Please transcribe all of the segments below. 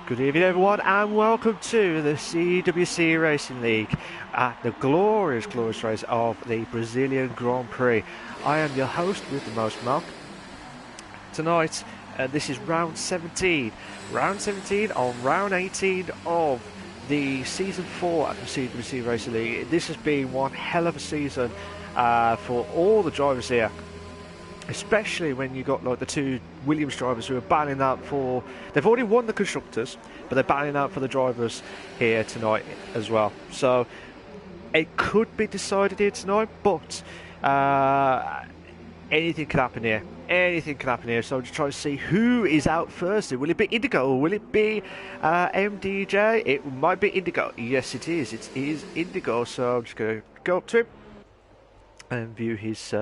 Good evening everyone and welcome to the CWC Racing League at the glorious race of the Brazilian Grand Prix. I am your host with the most, Malc. Tonight, this is round 17. Round 17 on round 18 of the season 4 at the CWC Racing League. This has been one hell of a season for all the drivers here. Especially when you got like the two Williams drivers who are battling out for... They've already won the constructors, but they're battling out for the drivers here tonight as well. So it could be decided here tonight, but anything could happen here. Anything could happen here. So I'm just trying to see who is out first. Will it be Indigo? Will it be MDJ? It might be Indigo. Yes, it is. It is Indigo. So I'm just going to go up to him and view his...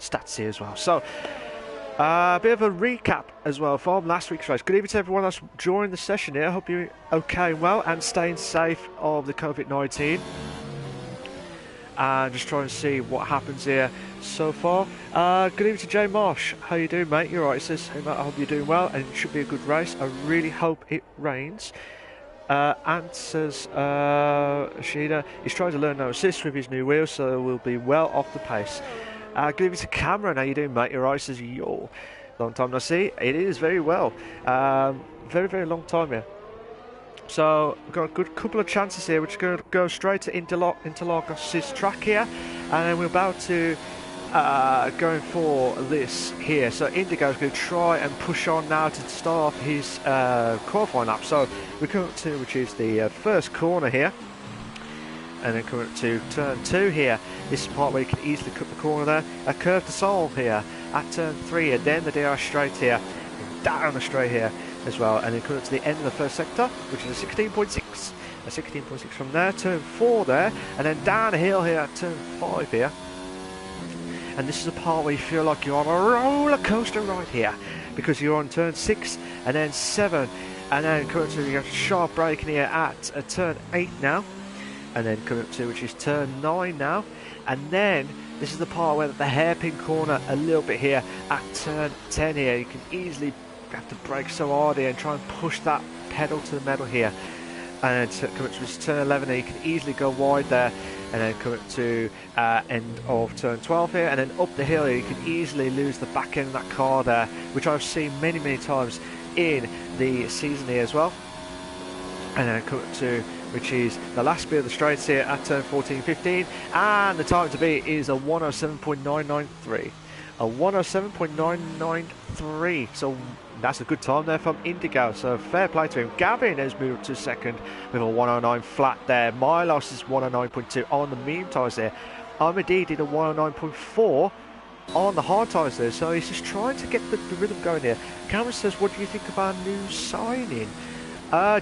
stats here as well. So a bit of a recap as well from last week's race. Good evening to everyone that's joined the session here. I hope you're okay and well and staying safe of the COVID-19. And just trying to see what happens here so far. Good evening to Jay Marsh. How you doing, mate? You're right. It says, hey, mate, I hope you're doing well and it should be a good race. I really hope it rains. Answers Sheena is trying to learn no assist with his new wheels, so we'll be well off the pace. Good evening to Cameron. How you doing, mate? You're right. Says yo. Long time no see. It is very well. Very long time here. So we've got a good couple of chances here. We're just going to go straight to Interlagos' track here, and then we're about to going for this here. So Indigo's going to try and push on now to start off his qualifying lap. So we're coming to which is the first corner here. And then coming up to turn 2 here. This is the part where you can easily cut the corner there. A curve to solve here at turn 3, and then the DRS straight here. And down the straight here as well. And then coming up to the end of the first sector, which is a 16.6. A 16.6 from there, turn 4 there, and then down the hill here at turn 5 here. And this is a part where you feel like you're on a roller coaster ride here, because you're on turn 6 and then 7. And then coming up to you have sharp braking here at turn 8 now. And then coming up to which is turn 9 now, and then this is the part where the hairpin corner a little bit here at turn 10 here. You can easily have to brake so hard here and try and push that pedal to the metal here. And then coming up to which is turn 11 here, you can easily go wide there, and then come up to end of turn 12 here, and then up the hill here you can easily lose the back end of that car there, which I've seen many times in the season here as well. And then come up to which is the last bit of the straights here at turn 14-15, and the time to beat is a 107.993. A 107.993. So that's a good time there from Indigo. So fair play to him. Gavin has moved up to second with a 109 flat there. Milos is 109.2 on the medium tyres there. Amadi did a 109.4 on the hard tyres there. So he's just trying to get the rhythm going here. Cameron says, what do you think of our new signing?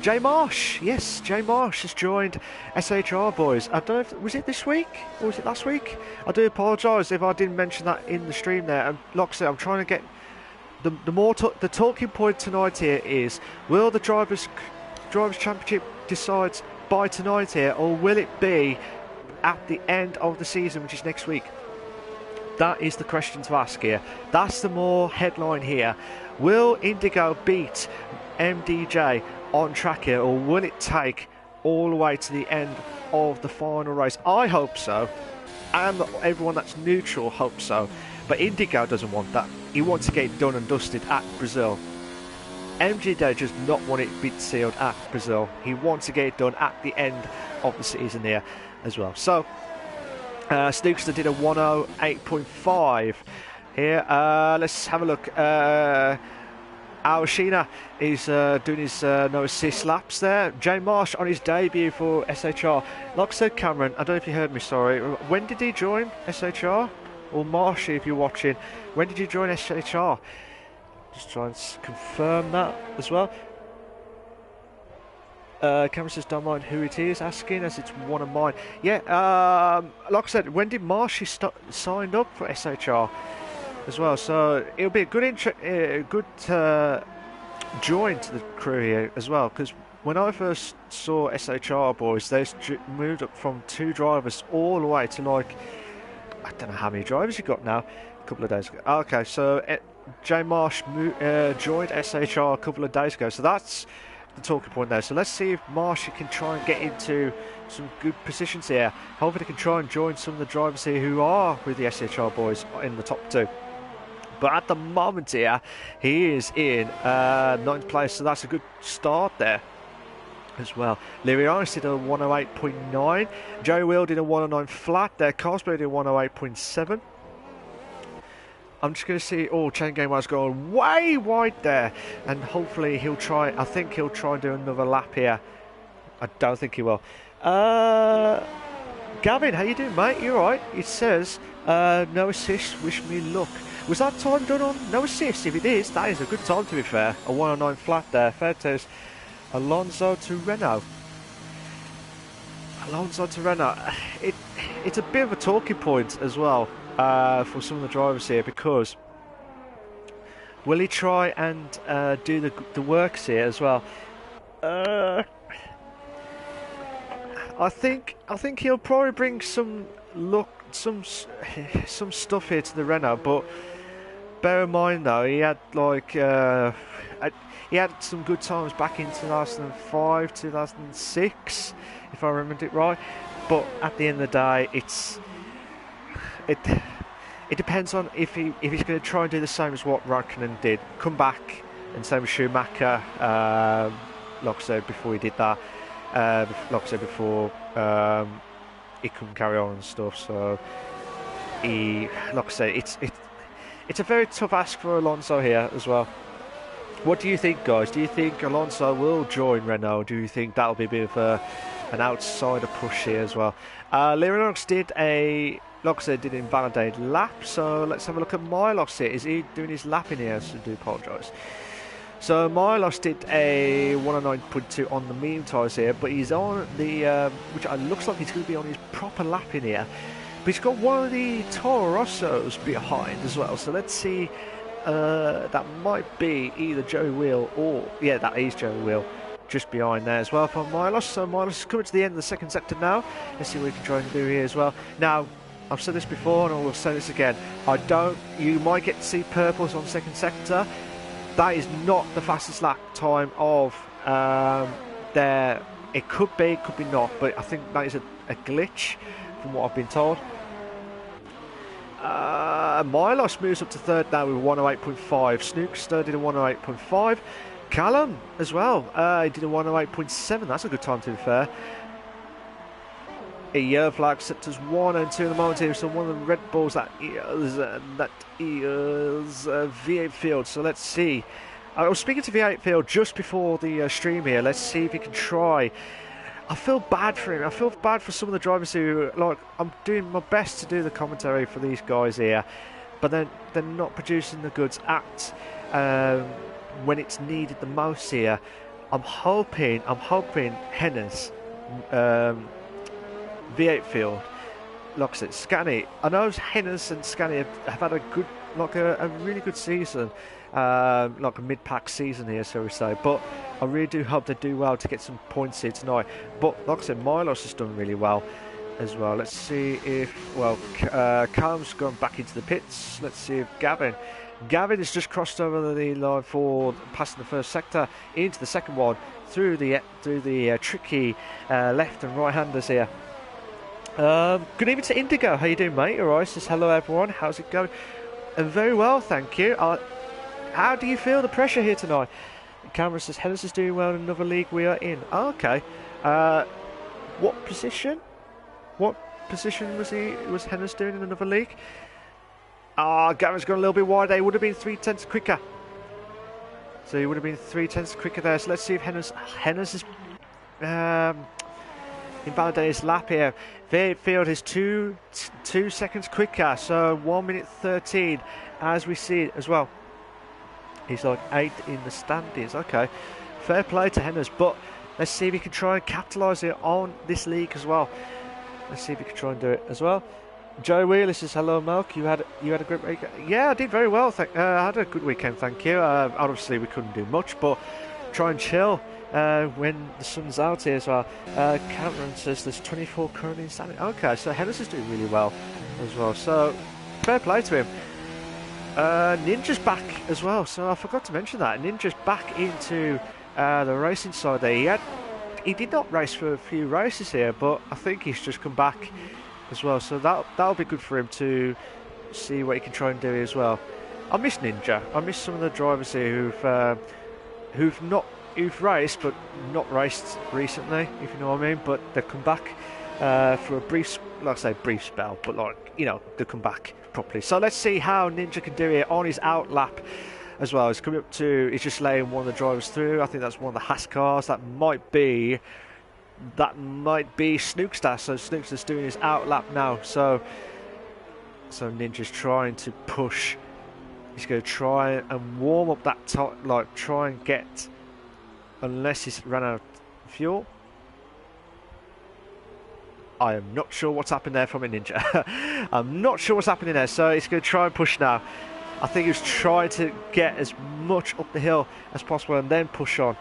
Jay Marsh, yes, Jay Marsh has joined SHR boys. I don't know if was it this week or was it last week. I do apologise if I didn't mention that in the stream there. And like I said, I'm trying to get the talking point tonight here is: will the drivers championship decide by tonight here, or will it be at the end of the season, which is next week? That is the question to ask here. That's the more headline here. Will Indigo beat MDJ on track here, or will it take all the way to the end of the final race? I hope so, and everyone that's neutral hopes so, but Indigo doesn't want that. He wants to get it done and dusted at Brazil. MGD does not want it bid sealed at Brazil. He wants to get it done at the end of the season here as well. So Snookster did a 108.5 here. Let's have a look. Awashina is doing his no assist laps there. Jay Marsh on his debut for SHR. Like I said, Cameron, I don't know if you heard me, sorry. When did he join SHR? Or Marshy, if you're watching. When did you join SHR? Just trying to confirm that as well. Cameron says, don't mind who it is, asking as it's one of mine. Yeah, like I said, when did Marshy signed up for SHR? As well, so it'll be a good join to the crew here as well, because when I first saw SHR boys, they moved up from 2 drivers all the way to like, I don't know how many drivers you got now, a couple of days ago. Okay, so Jay Marsh joined SHR a couple of days ago, so that's the talking point there. So let's see if Marsh can try and get into some good positions here. Hopefully, he can try and join some of the drivers here who are with the SHR boys in the top 2. But at the moment here, he is in 9th place, so that's a good start there as well. Lirianis did a 108.9. Joey Will did a 109 flat there. Cosby did a 108.7. I'm just going to see, Chain Game was going way wide there. And hopefully he'll try, I think he'll try and do another lap here. I don't think he will. Gavin, how you doing, mate? You alright? It says, no assist, wish me luck. Was that time done on no assist? If it is, that is a good time to be fair. A 109 flat there. Fair toast. Alonso to Renault. Alonso to Renault. It's a bit of a talking point as well for some of the drivers here, because will he try and do the works here as well? I think he'll probably bring some luck, some stuff here to the Renault, but bear in mind though, he had like he had some good times back in 2005, 2006, if I remembered it right. But at the end of the day, it depends on if he's going to try and do the same as what Raikkonen did, come back and same with Schumacher. Like I said before, he did that. Like I said before, he couldn't carry on and stuff. So like I say, it's a very tough ask for Alonso here as well. What do you think, guys? Do you think Alonso will join Renault? Do you think that'll be a bit of an outsider push here as well? Leronox did like I said, did an invalidated lap. So let's have a look at Milos here. Is he doing his lapping here? So I do apologise. So Milos did a 109.2 on the medium tyres here, but he's on the, which looks like he's going to be on his proper lapping here. But he's got one of the Toro Rossos behind as well. So let's see. That might be either Joey Wheel or, yeah, that is Joey Wheel just behind there as well for Milos. So Milos is coming to the end of the second sector now. Let's see what we can try and do here as well. Now, I've said this before and I will say this again. You might get to see purples on second sector. That is not the fastest lap time of there. It could be not, but I think that is a glitch from what I've been told. Milos moves up to third now with 108.5. Snookster did a 108.5. Callum as well, he did a 108.7. That's a good time to be fair. A yellow flag set as 1 and 2 in the moment here. So one of the Red Bulls that is V8 Field. So let's see. I was speaking to V8 Field just before the stream here. Let's see if he can try. I feel bad for him. I feel bad for some of the drivers who, like, I'm doing my best to do the commentary for these guys here, but then they're not producing the goods at when it's needed the most here. I'm hoping Hennes, V8 Field, like I said, Scani. I know Hennes and Scani have had a good, like a really good season, like a mid-pack season here, so we say. But I really do hope they do well to get some points here tonight. But like I said, Milos has done really well as well. Let's see if, well, Callum's gone back into the pits. Let's see if Gavin has just crossed over the line for passing the first sector into the second one through the tricky left and right handers here. Good evening to Indigo. How you doing, mate? All right. Says hello, everyone. How's it going? Very well, thank you. How do you feel the pressure here tonight? Cameron says Hennes is doing well in another league we are in. Oh, okay. What position? What position was Hennes doing in another league? Gavin's gone a little bit wide there. He would have been 3/10 quicker. So he would have been 3/10 quicker there. So let's see if Hennes is invalidated his lap here. V8 Field is 2 seconds quicker. So 1 minute 13 as we see it as well. He's like 8th in the standings. Okay, fair play to Hennes, but let's see if he can try and capitalise it on this league as well. Let's see if he can try and do it as well. Joe Wheeler says hello, Malc. You had a great weekend. Yeah, I did very well. I had a good weekend, thank you. Obviously, we couldn't do much, but try and chill when the sun's out here as well. Cameron says there's 24 currently in standing. Okay, so Hennes is doing really well as well. So fair play to him. Ninja's back as well, so I forgot to mention that. Ninja's back into the racing side there. He did not race for a few races here, but I think he's just come back as well. So that'll be good for him to see what he can try and do as well. I miss Ninja. I miss some of the drivers here who've raced but not raced recently, if you know what I mean. But they've come back for a brief, like I say, brief spell, but they'll come back properly. So let's see how Ninja can do here on his out lap as well. He's coming up to, he's just laying one of the drivers through. I think that's one of the Haas cars. That might be Snookster. So Snookster's doing his out lap now. So Ninja's trying to push. He's going to try and warm up that top, try and get, unless he's run out of fuel. I am not sure what's happened there from a Ninja. I'm not sure what's happening there. So he's going to try and push now. I think he was trying to get as much up the hill as possible and then push on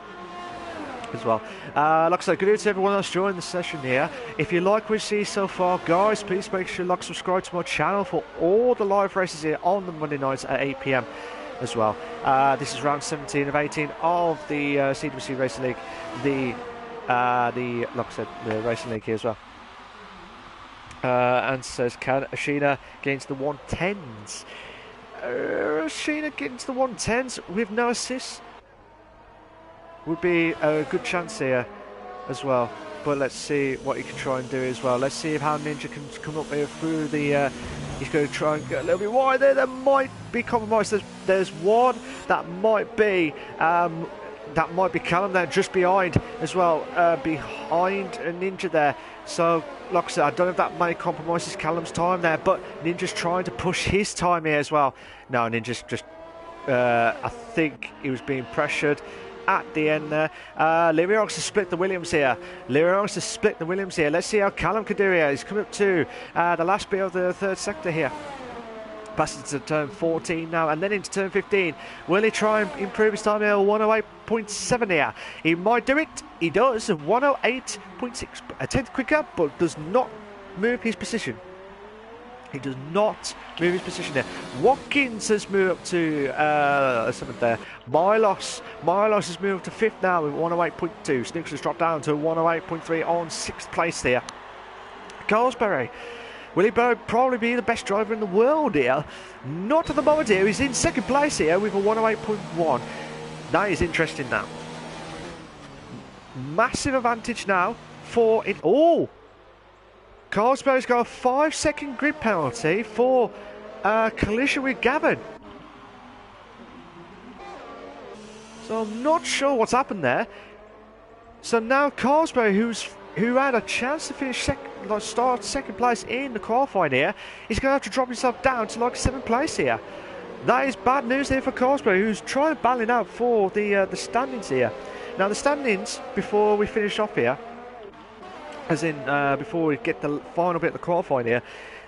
as well. Like I said, good evening to everyone else joining the session here. If you like what you see so far, guys, please make sure you subscribe to my channel for all the live races here on the Monday nights at 8 PM as well. This is round 17 of 18 of the CWC Racing League. Like I said, the Racing League here as well. And says, can Ashina get into the 110s? Ashina get into the 110s with no assists would be a good chance here as well. But let's see what he can try and do as well. Let's see how Ninja can come up here through the... he's going to try and get a little bit wide there. There might be compromise. There's one that might be... that might be Callum there, just behind as well, behind a Ninja there. So, like I said, I don't know if that may compromise Callum's time there, but Ninja's trying to push his time here as well. No, Ninja's just, I think he was being pressured at the end there. Lirios has split the Williams here. Let's see how Callum can do here. He's coming up to the last bit of the third sector here. Passes to turn 14 now, and then into turn 15. Will he try and improve his time here? 108.7 here. He might do it. He does. 108.6, a tenth quicker, but does not move his position. He does not move his position there. Watkins has moved up to 7th there. Milos has moved to 5th now with 108.2. Snooks has dropped down to 108.3 on 6th place there. Carlsberry. Will he probably be the best driver in the world here? Not at the moment here. He's in 2nd place here with a 108.1. That is interesting now. Massive advantage now for it. Oh! Carlsberry's got a 5-second grid penalty for collision with Gavin. So I'm not sure what's happened there. So now Carlsberry, who had a chance to finish start 2nd place in the qualifying here, he's going to have to drop himself down to 7th place here. That is bad news here for Carlsberry, who's trying to battle it out for the standings here. Now the standings, before we finish off here, as in before we get the final bit of the qualifying here,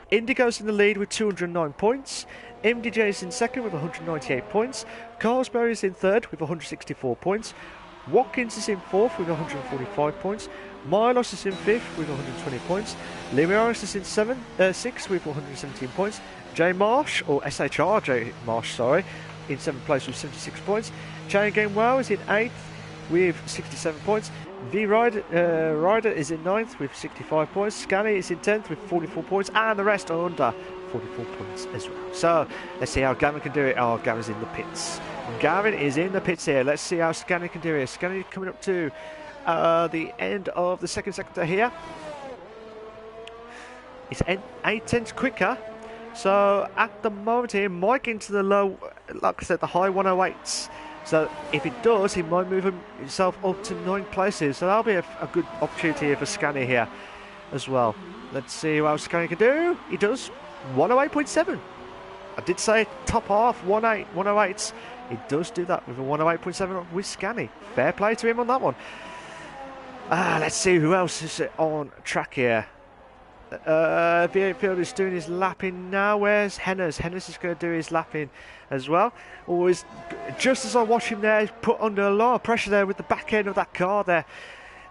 Indigo's in the lead with 209 points. MDJ is in 2nd with 198 points. Carlsberry is in 3rd with 164 points. Watkins is in 4th with 145 points. Milos is in 5th with 120 points. Limiaris is in 6th with 117 points. J Marsh, or SHR J Marsh, sorry, in 7th place with 76 points. Chain Game Wow is in 8th with 67 points. V Ryder is in 9th with 65 points. Scanny is in 10th with 44 points. And the rest are under 44 points as well. So let's see how Gavin can do it. Oh, Gavin's in the pits. Gavin is in the pits here. Let's see how Scanny can do it. Scanny coming up to the end of the 2nd sector here. It's 8 tenths quicker. So at the moment here, might get into the low, like I said, the high 108s. So if it does, he might move himself up to 9th places. So that'll be a good opportunity here for Scanny here as well. Let's see what Scanny can do. He does 108.7. I did say top half 108s. He does do that with a 108.7 with Scanny. Fair play to him on that one. Let's see who else is on track here. V8 Field is doing his lapping now. Where's Hennes? Hennes is going to do his lapping as well. Always, just as I watch him there, he's put under a lot of pressure there with the back end of that car there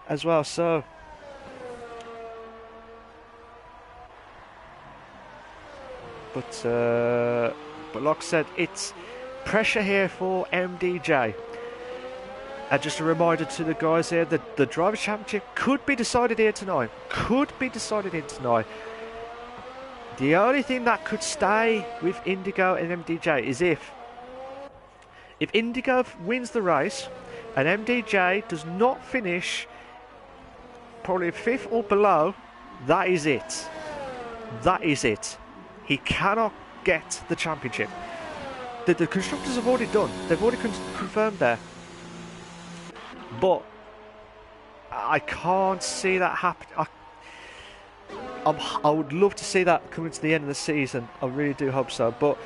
as well. So, but like I said, it's pressure here for MDJ. Just a reminder to the guys here that the Drivers' Championship could be decided here tonight. Could be decided here tonight. The only thing that could stay with Indigo and MDJ is if Indigo wins the race and MDJ does not finish probably 5th or below, that is it. That is it. He cannot get the championship. The constructors have already done. They've already confirmed there. But I can't see that happen. I would love to see that coming to the end of the season. I really do hope so. But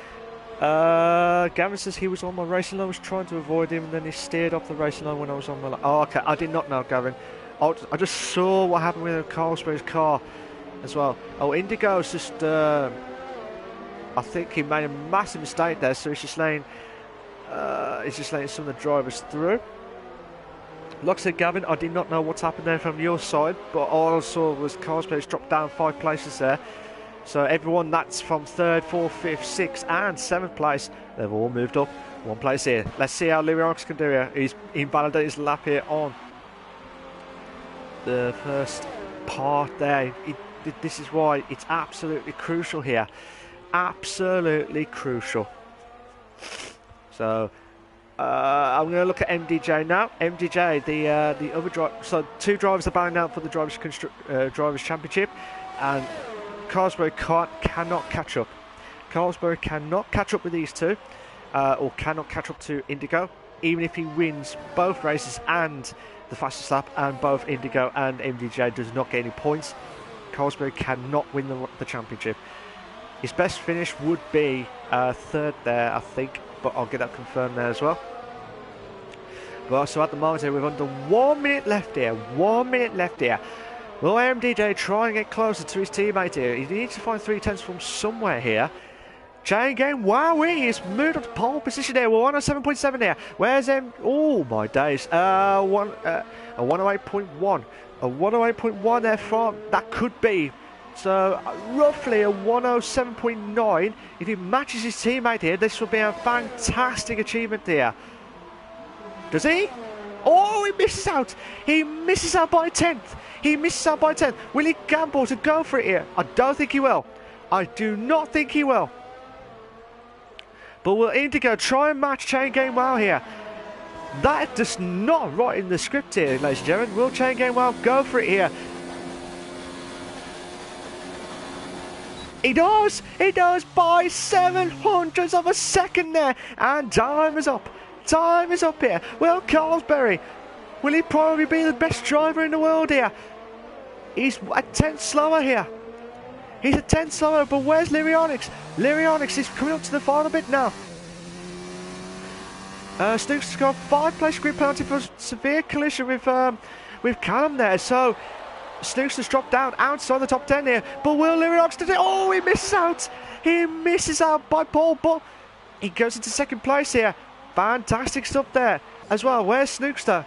Gavin says he was on my racing line. I was trying to avoid him, and then he steered off the racing line when I was on my line. Oh, okay. I did not know, Gavin. I just saw what happened with Carlsberg's car as well. Oh, Indigo's just... I think he made a massive mistake there, so he's just letting some of the drivers through. Like I said, Gavin, I did not know what's happened there from your side, but all I saw was Carlsberg's dropped down 5 places there. So everyone that's from 3rd, 4th, 5th, 6th and 7th place, they've all moved up 1 place here. Let's see how Liriarx can do here. He's invalidated his lap here on the first part there. This is why it's absolutely crucial here. Absolutely crucial. So I'm going to look at MDJ now. MDJ, the other driver. So 2 drivers are bound out for the drivers' championship, and Carlsberg cannot catch up. Carlsberg cannot catch up with these 2, or cannot catch up to Indigo, even if he wins both races and the fastest lap, and both Indigo and MDJ does not get any points. Carlsberg cannot win the championship. His best finish would be 3rd there, I think, but I'll get that confirmed there as well. Well, so at the moment here, we've under 1 minute left here. 1 minute left here. Will MDJ try and get closer to his teammate here? He needs to find 3/10 from somewhere here. Chain game, wow, he's moved up to pole position here. We're 107.7 here. Where's oh my days. A 108.1. A 108.1 there from, that could be. So roughly a 107.9. If he matches his teammate here, this will be a fantastic achievement here. Does he? Oh, he misses out. He misses out by 10th. He misses out by 10th. Will he gamble to go for it here? I don't think he will. I do not think he will. But will Indigo try and match Chain Game Wow here? That is just not right in the script here, ladies and gentlemen. Will Chain Game Wow go for it here? He does by 700ths of a second there, and time is up. Time is up here. Well, Carlsberg, will he probably be the best driver in the world here? He's a 10th slower here. He's a 10th slower, but where's Liriarx? Liriarx is coming up to the final bit now. Snooks has got 5 place grid penalty for severe collision with Callum there, so Snooks has dropped down outside the top 10 here, but will Liriarx do it? Oh, he misses out. He misses out by Paul, but he goes into 2nd place here. Fantastic stuff there as well. Where's Snookster?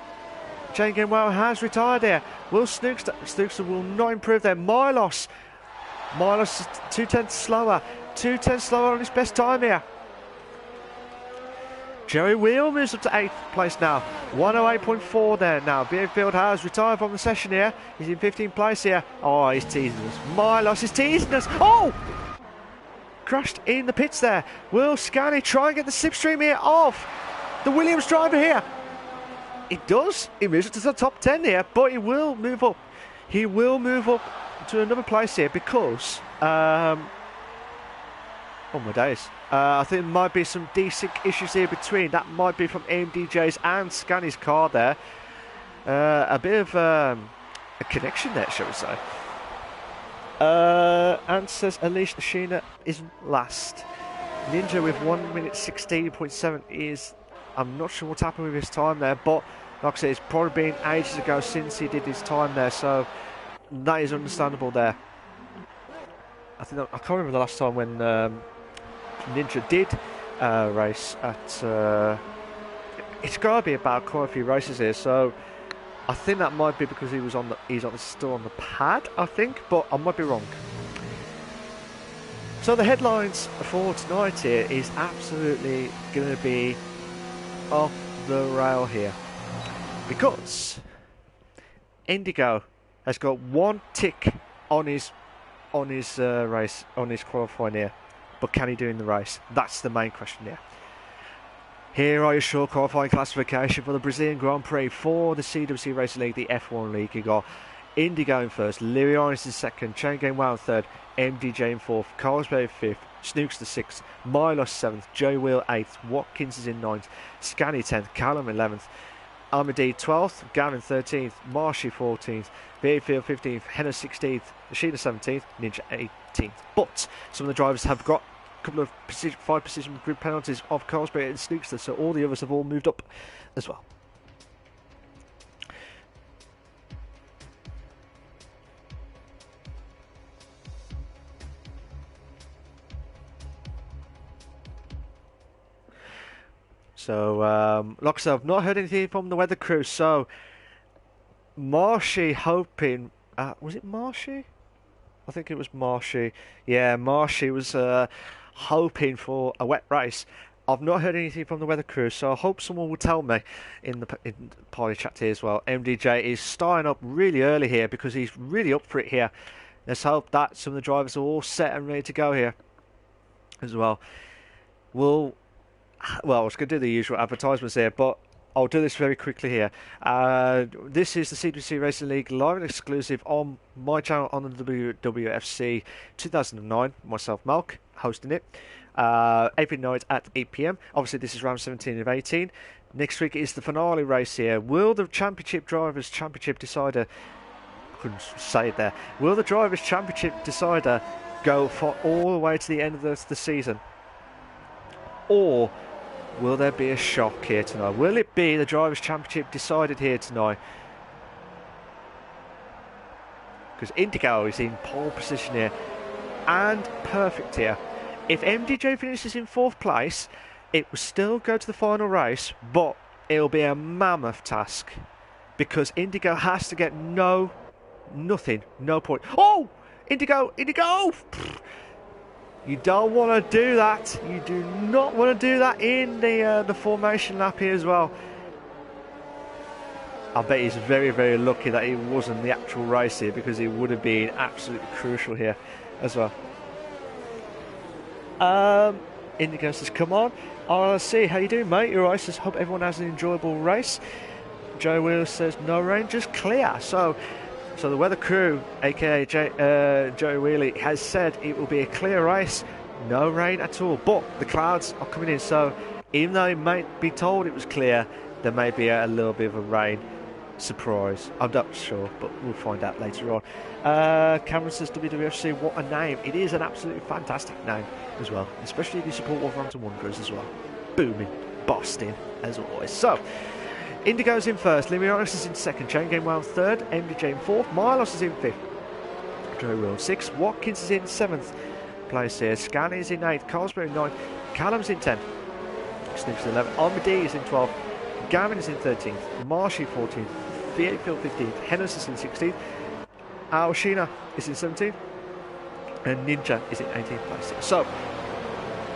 Chain Game Wow has retired here. Will Snookster will not improve there. Milos is 2/10 slower. 2/10 slower on his best time here. Joey Wheel moves up to 8th place now. 108.4 there now. Beerfield has retired from the session here. He's in 15th place here. Oh, he's teasing us. Milos is teasing us. Oh! Crashed in the pits there. Will Scanney try and get the slipstream here off the Williams driver here? It does. He moves up to the top 10 here, but he will move up. He will move up to another place here because oh my days. I think there might be some desync issues here between. That might be from AMDJ's and Scanney's car there. A bit of a connection there, shall we say. And says Alicia Sheena isn't last. Ninja with 1 minute 16.7 is... I'm not sure what's happened with his time there, but like I said, it's probably been ages ago since he did his time there, so that is understandable there. I can't remember the last time when Ninja did race at... it's got to be about quite a few races here, so I think that might be because he's still on the pad, I think, but I might be wrong. So the headlines for tonight here is absolutely going to be off the rail here. because Indigo has got one tick on his race, on his qualifying here, but can he do in the race? That's the main question here. Here are your short qualifying classification for the Brazilian Grand Prix for the CWC Racing League, the F1 League. You got Indigo in first, Lirianis in second, Chain Game Wow in third, MDJ in fourth, Carlsberg in fifth, Snooks the sixth, Milos seventh, Joey Wheel eighth, Watkins is in ninth, Scani 10th, Callum 11th, Amadi 12th, Gavin 13th, Marshy 14th, Bayfield 15th, Henna 16th, Ashina 17th, Ninja 18th. But some of the drivers have got a couple of 5 position grid penalties of Carlsberg and Snooks, so all the others have all moved up as well. So, like I said, I've not heard anything from the weather crew. So, Marshy hoping... was it Marshy? I think it was Marshy. Yeah, Marshy was hoping for a wet race. I've not heard anything from the weather crew, so I hope someone will tell me in the party chat here as well. MDJ is starting up really early here because he's really up for it here. Let's hope that some of the drivers are all set and ready to go here as well. Well, I was going to do the usual advertisements here, but I'll do this very quickly here. This is the CWC Racing League live and exclusive on my channel on the WWFC 2009. Myself, Malc, hosting it. Every night at 8 PM. Obviously, this is round 17 of 18. Next week is the finale race here. Will the Championship Drivers' Championship Decider... I couldn't say it there. Will the Drivers' Championship Decider go for all the way to the end of the season? Or... will there be a shock here tonight? Will it be the Drivers' Championship decided here tonight? Because Indigo is in pole position here. And perfect here. If MDJ finishes in 4th place, it will still go to the final race, but it'll be a mammoth task. Because Indigo has to get no point. Oh! Indigo! You don't want to do that. You do not want to do that in the formation lap here as well. I bet he's very, very lucky that it wasn't the actual race here, because it would have been absolutely crucial here as well. Indigo says, come on. RLC, how you doing, mate? You're right. Says, hope everyone has an enjoyable race. Joe Wheel says, no rain, just clear. So the weather crew, aka Joey Wheelie, has said it will be a clear race, no rain at all. But the clouds are coming in, so even though it might be told it was clear, there may be a little bit of a rain surprise. I'm not sure, but we'll find out later on. Cameron says, WWFC, what a name. It is an absolutely fantastic name as well, especially if you support Wolverhampton Wanderers as well. Booming, Boston, as always. So, Indigo's in first, Limiaris is in second, Chain Game Wild third, MDJ in fourth, Milos is in fifth, Joe Will sixth, Watkins is in seventh place here, Scan is in eighth, Carlsberg in ninth, Callum's in 10th, Snips in 11th, Armady is in 12th, Gavin is in 13th, Marshy 14th, Viefield 15th, Hennis is in 16th, Aoshina is in 17th, and Ninja is in 18th place. So,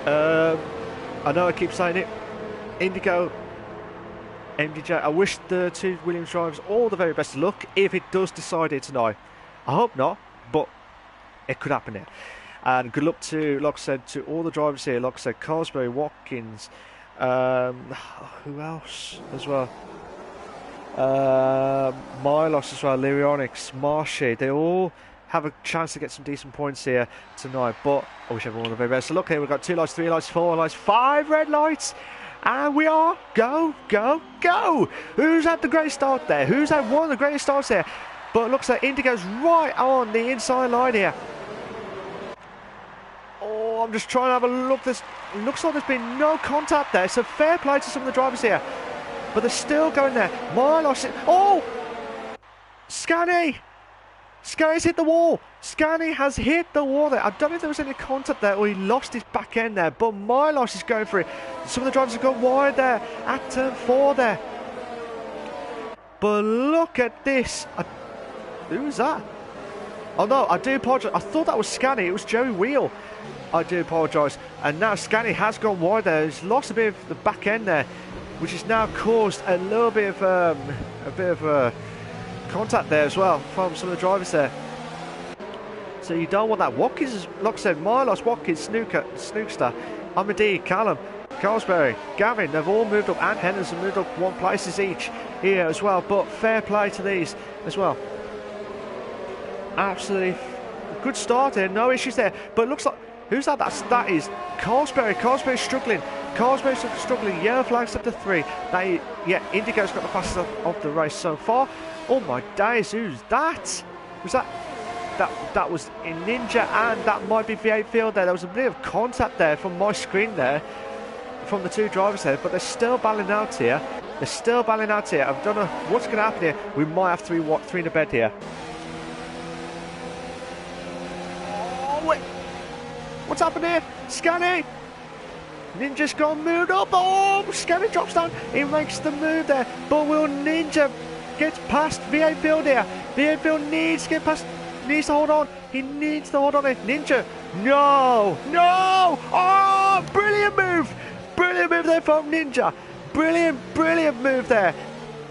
I know I keep saying it, Indigo, MDJ, I wish the two Williams drivers all the very best of luck if it does decide it tonight. I hope not, but it could happen here. And good luck to, like I said, to all the drivers here. Like I said, Carlsberg, Watkins, who else as well? Milos as well, Lirionics, Marshy. They all have a chance to get some decent points here tonight. But I wish everyone the very best. So look here, we've got 2 lights, 3 lights, 4 lights, 5 red lights. And we are go. Who's had the great start there? Who's had one of the greatest starts here? But it looks like Indigo's right on the inside line here. Oh, I'm just trying to have a look. It looks like there's been no contact there. So fair play to some of the drivers here. But they're still going there. Milos. Oh! Scani! Scani's hit the wall. Scani has hit the wall there. I don't know if there was any contact there or he lost his back end there. But Milos is going for it. Some of the drivers have gone wide there at turn 4 there. But look at this. Who was that? Oh no, I do apologise. I thought that was Scani. It was Joey Wheel. I do apologise. And now Scani has gone wide there. He's lost a bit of the back end there. which has now caused a little bit of contact there as well from some of the drivers there. So you don't want that. Watkins, like I said, Milos, Watkins, Snookster, Amadi, Callum, Carlsberry, Gavin, they've all moved up, and Henderson moved up 1 places each here as well. But fair play to these as well. Absolutely good start here, no issues there. But it looks like, who's that? That is Carlsberry. Carlsberry's struggling. Carlsberry's struggling. Yellow flags up to 3. Indigo's got the fastest of the race so far. Oh my days, who's that? Was that? That was in Ninja, and that might be V8 field there. There was a bit of contact there from my screen there, from the 2 drivers there, but they're still battling out here. They're still battling out here. I don't know what's going to happen here. We might have 3 in the bed here. Oh, wait. What's happened here? Scanny! Ninja's gone, moved up. Oh, Scanny drops down. He makes the move there, but will Ninja get past V8 field here? V8 field needs to get past. Needs to hold on. He needs to hold on it. Ninja. No. No. Oh, brilliant move. Brilliant move there from Ninja. Brilliant move there.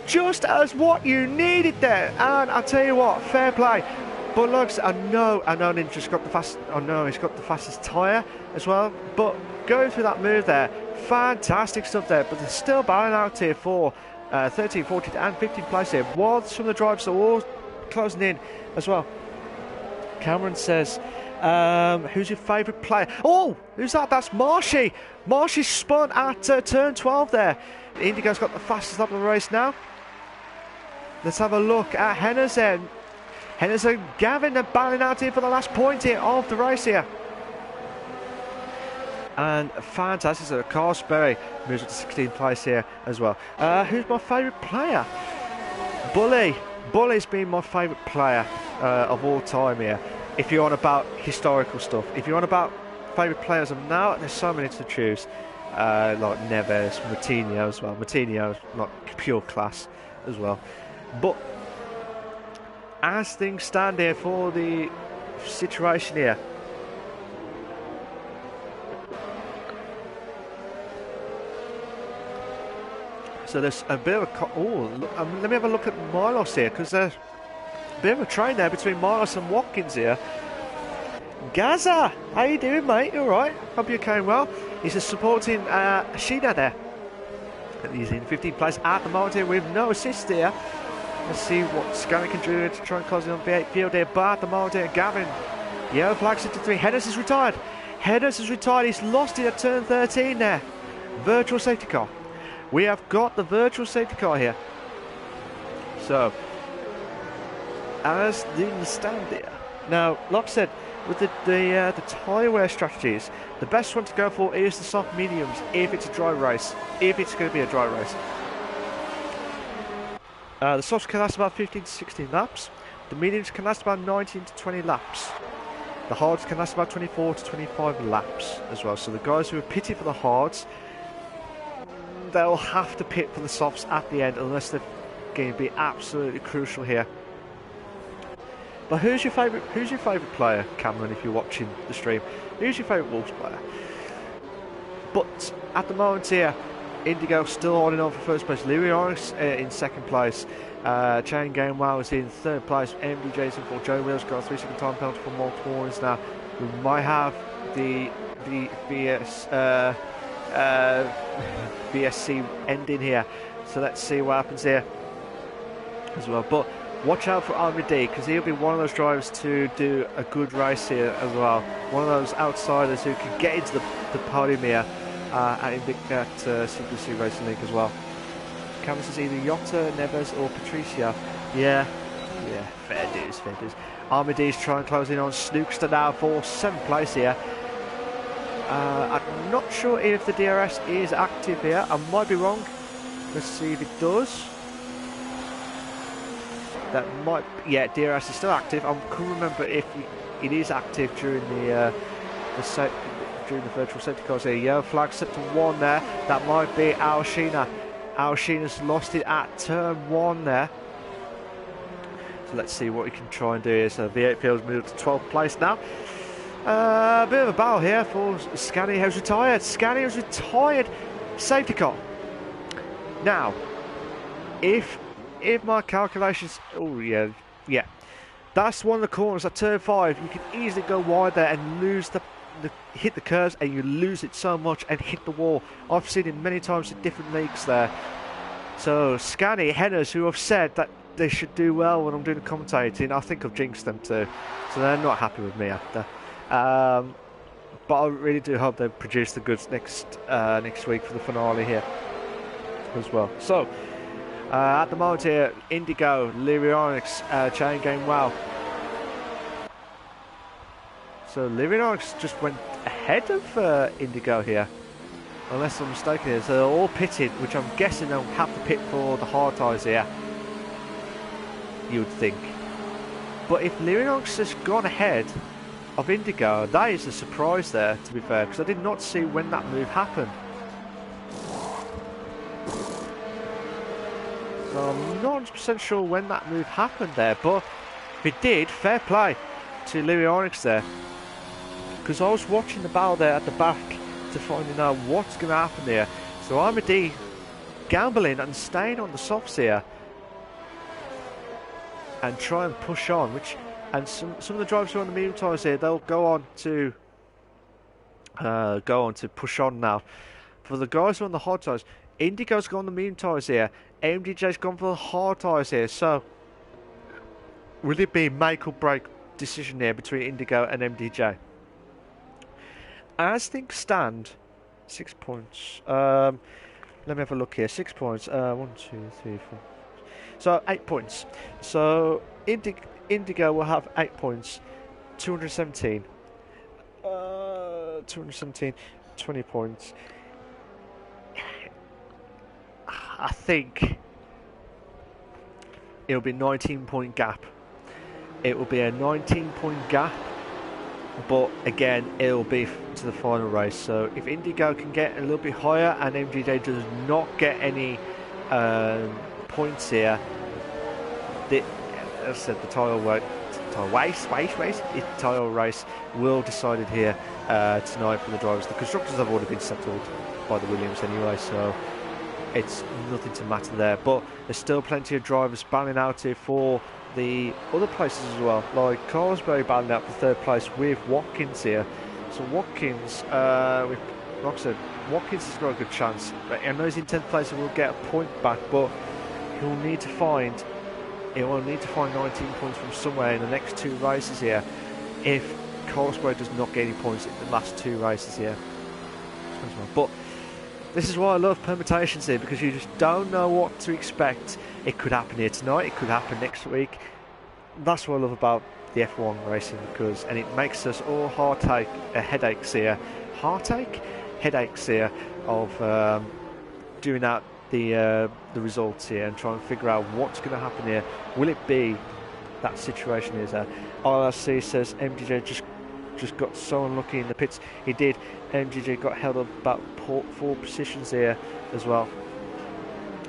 Just as what you needed there. And I'll tell you what, fair play. But looks, I know Ninja's got the fastest. I know he's got the fastest tyre as well. But going through that move there, fantastic stuff there. But they're still battling out here for 13, 14 and 15th place here. While some of the drivers are all closing in as well. Cameron says, who's your favourite player? Oh, who's that? That's Marshy. Marshy spun at turn 12 there. Indigo's got the fastest lap of the race now. Let's have a look at Henderson. Henderson, Gavin, they're battling out here for the last point here of the race here. And fantastic. So Carlsberry moves up to 16th place here as well. Who's my favourite player? Bully. Bully's been my favourite player of all time here. If you're on about historical stuff, if you're on about favourite players of now, there's so many to choose. Like Neves, Moutinho as well. Moutinho, like pure class as well. But as things stand here for the situation here, so there's a bit of a let me have a look at Milos here, because there's a bit of a train there between Milos and Watkins here. Gaza, how you doing, mate? You alright? Hope you're going well. He's just supporting Sheena there. He's in 15th place at the moment here with no assist here. Let's see what Scanner can do to try and close it on V8 field here. But at the moment here, Gavin, yellow flags into 3. Hennis is retired. Hennis is retired. He's lost it at turn 13 there. Virtual safety car. We have got the virtual safety car here. So, as things stand there. Now, like I said, with the tyre wear strategies, the best one to go for is the soft mediums if it's a dry race. If it's going to be a dry race. The softs can last about 15 to 16 laps. The mediums can last about 19 to 20 laps. The hards can last about 24 to 25 laps as well. So the guys who are pitting for the hards, they'll have to pit for the softs at the end unless they're going to be absolutely crucial here. But who's your favourite player, Cameron, if you're watching the stream? Who's your favourite Wolves player? But at the moment here, Indigo still holding on for first place. Louis Oris in second place. Chain Gamewell is in third place. MD Jason for Joe Wills got a 3-second time penalty for multiple warnings now. We might have the VSC ending here. So let's see what happens here as well. But watch out for Army D, because he'll be one of those drivers to do a good race here as well. One of those outsiders who can get into the podium here at Invictus CWC Racing League as well. Cameron says either Jota, Neves or Patricia. Yeah, fair dues. Army D's trying to close in on Snookster now for 7th place here. I'm not sure if the DRS is active here. I might be wrong. Let's see if it does. That might, yeah, DRS is still active. I couldn't remember if it is active during the virtual safety cars here. Yellow flag set to 1 there. That might be Al Sheena. Al Sheena's lost it at turn 1 there. So let's see what we can try and do here. So V8 Field's moved to 12th place now. A bit of a battle here for Scani, who's retired. Scani has retired. Safety car. Now, if my calculations, oh yeah, that's one of the corners at turn 5. You can easily go wide there and lose hit the curves, and you lose it so much and hit the wall. I've seen it many times in different leagues there. So Scanny Henners, who have said that they should do well when I'm doing the commentating, I think I've jinxed them too. So they're not happy with me after. But I really do hope they produce the goods next week for the finale here as well. So at the moment here, Indigo, Lyrionics, chain game wow. So Lyrionics just went ahead of Indigo here, unless I'm mistaken here. So they're all pitted, which I'm guessing they'll have to pit for the hard tyres here, you would think. But if Lyrionics has gone ahead of Indigo, that is a surprise there, to be fair, because I did not see when that move happened. So I'm not 100% sure when that move happened there, but if it did, fair play to Lyrionics there. Because I was watching the battle there at the back to find out what's going to happen here. So Armady gambling and staying on the softs here and try and push on, and some of the drivers who are on the medium tyres here, they'll go on to push on now. For the guys who are on the hard tyres, Indigo's gone on the medium tyres here, MDJ's gone for the hard tyres here. So will it be a make or break decision here between Indigo and MDJ? As things stand, 6 points. Let me have a look here. 6 points. 1, 2, 3, 4. So 8 points. So Indigo will have 8 points. 217. 217. 20 points. I think it'll be a 19-point gap. It will be a 19-point gap. But again, it'll be to the final race. So if Indigo can get a little bit higher and MDJ does not get any points here, as I said, the title race will decide it here tonight for the drivers. The constructors have already been settled by the Williams anyway, so it's nothing to matter there. But there's still plenty of drivers battling out here for the other places as well, like Carsberry battling out for third place with Watkins here. So Watkins, like I said, Watkins has got a good chance. I know he's in 10th place and will get a point back, but he'll need to find 19 points from somewhere in the next 2 races here if Carsberry does not get any points in the last 2 races here. But this is why I love permutations here, because you just don't know what to expect. It could happen here tonight, it could happen next week. That's what I love about the F1 racing, and it makes us all headaches here of doing out the results here and trying to figure out what's going to happen here. Will it be that situation is there? RLC says MDJ just got so unlucky in the pits. He did. MDJ got held up about 4 positions here as well.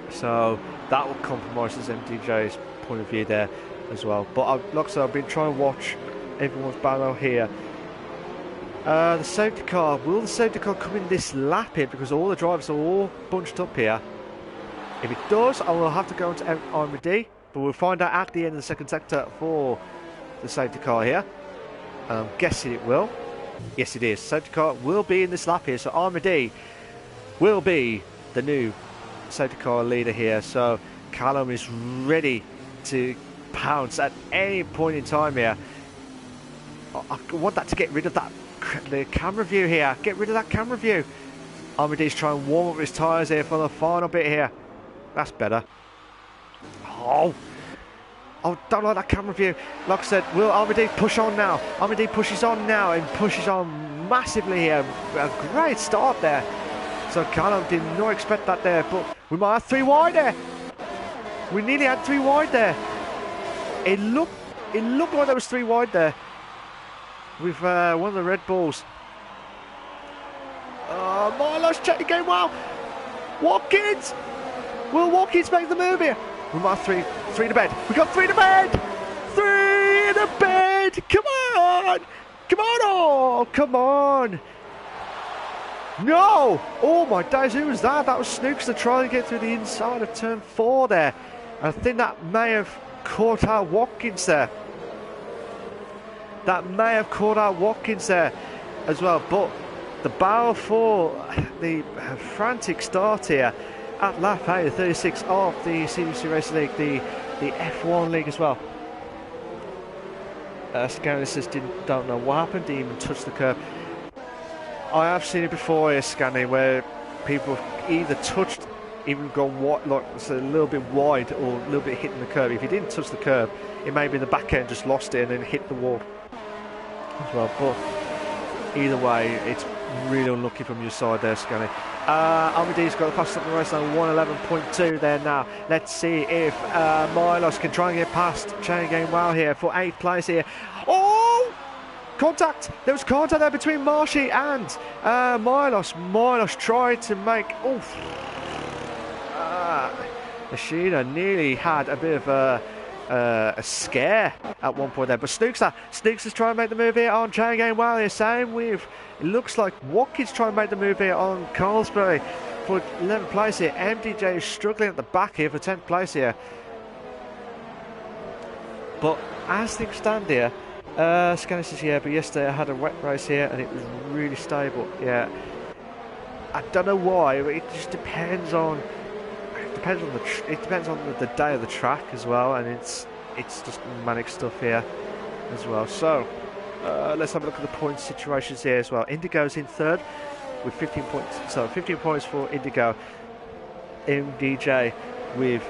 So that will compromise MDJ's point of view there as well. But like I said, I've been trying to watch everyone's battle here. The safety car, will the safety car come in this lap here, because all the drivers are all bunched up here? If it does, I will have to go into R&D, but we'll find out at the end of the second sector for the safety car here. I'm guessing it will. Yes, it is. Safety car will be in this lap here, so R&D will be the new safety car leader here. So Callum is ready to pounce at any point in time here. I want that to get rid of the camera view here. Get rid of that camera view. R&D's trying to warm up his tyres here for the final bit here. That's better. Oh, don't like that camera view. Like I said, will R&D push on now? R&D pushes on now and pushes on massively here. A great start there. So Callum did not expect that there, but we might have 3 wide there. We nearly had 3 wide there. It looked like there was 3 wide there with one of the Red Bulls. Milo's checking game well. Watkins! Will Watkins make the move here? We might have 3 to bed. We got 3 to bed! 3 to bed! Come on! Come on! Oh, come on! No! Oh my days, who was that? That was Snookster trying to get through the inside of turn 4 there. I think that may have caught out Watkins there. That may have caught out Watkins there as well. But the battle for the frantic start here at lap 36 of the CWC Racing League, the F1 League as well. Scanner says don't know what happened, didn't even touch the curb. I have seen it before here, Scanning, where people have either touched, even gone wide, like so a little bit wide or a little bit hitting the curb. If you didn't touch the curb, it may be in the back end, just lost it and then hit the wall as well. But either way, it's really unlucky from your side there, Scanning. Armide's got the fastest up the race now, 111.2 there now. Let's see if Milos can try and get past Chain Game Wow here for 8th place here. Oh! Contact! There was contact there between Marshy and Milos. Milos tried to make... Oof. Ashina nearly had a bit of a scare at one point there. But Snookster's trying to make the move here on Chain Game Wow here. Same with... It looks like Watkins trying to make the move here on Carlsberry for 11th place here. MDJ is struggling at the back here for 10th place here. But as things stand here, Scannis is here, but yesterday I had a wet race here and it was really stable. Yeah, I don't know why, but it just depends on the day of the track as well, and it's just manic stuff here as well. So let's have a look at the point situations here as well. Indigo's in 3rd with 15 points. So 15 points for Indigo. MDJ with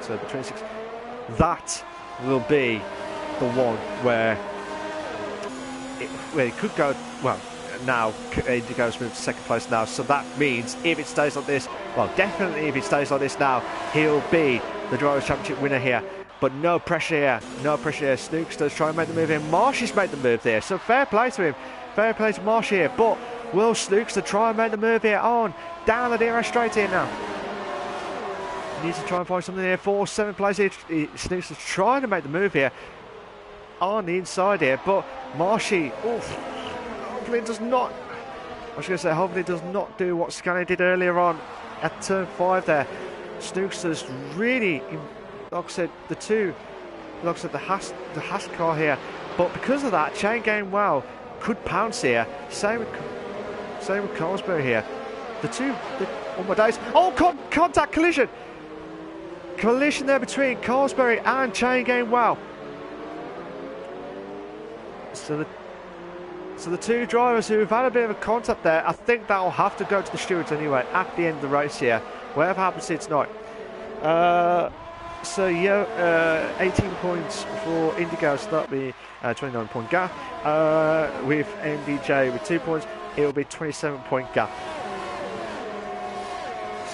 so the 26. That will be the one where it could go. Well, now Indigo's moved to 2nd place now, so that means if it stays like this, well, definitely if it stays like this now, he'll be the Drivers' Championship winner here. But no pressure here, no pressure here. Snookster's trying to make the move here. Marshy's made the move there, so fair play to him. Fair play to Marshy here, but will Snookster try and make the move here on down the DRS straight here now? He needs to try and find something here for 7th place here. Snookster's trying to make the move here on the inside here, but Marshy, hopefully it does not. I was going to say, hopefully it does not do what Scanny did earlier on at turn 5 there. Snookster's really, like I said, the Haas car here, but because of that, Chain Game Wow could pounce here. Same with Carlsberg here. Oh my days! Oh, contact collision there between Carlsberg and Chain Game Wow. So the two drivers who've had a bit of a contact there, I think that'll have to go to the stewards anyway at the end of the race here, whatever happens here tonight. So yeah, 18 points for Indigo, so that'll be 29 point gap. With MDJ with 2 points, it will be 27 point gap.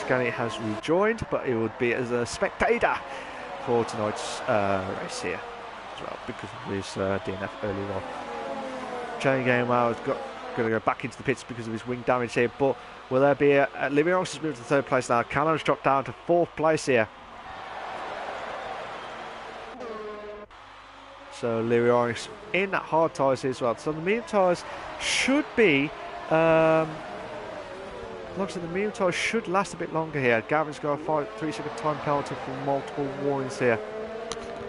Scanny has rejoined, but it would be as a spectator for tonight's race here as well, because of his DNF earlier on. Chain Game Wow has got to go back into the pits because of his wing damage here, but will there be a Livios has moved to 3rd place now. Callum's dropped down to 4th place here. So Livios in hard tyres as well. So the medium tyres should be looks like the medium tyres should last a bit longer here. Gavin's got a 3-second time penalty for multiple warnings here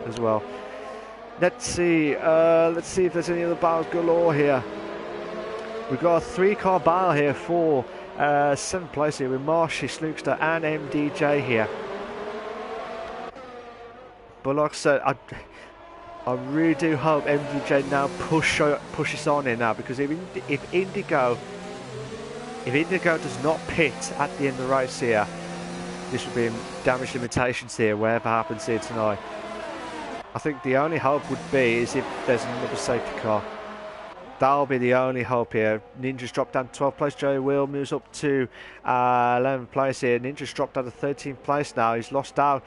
as well. Let's see if there's any other battles galore here. We've got a 3-car battle here for 7th place here with Marshy, Snookster and MDJ here. But like I said, I really do hope MDJ now pushes on here now, because if Indigo does not pit at the end of the race here, this will be damage limitations here, whatever happens here tonight. I think the only hope would be is if there's another safety car. That'll be the only hope here. Ninja's dropped down to 12th place. Joey Will moves up to 11th place here. Ninja's dropped down to 13th place now. He's lost out.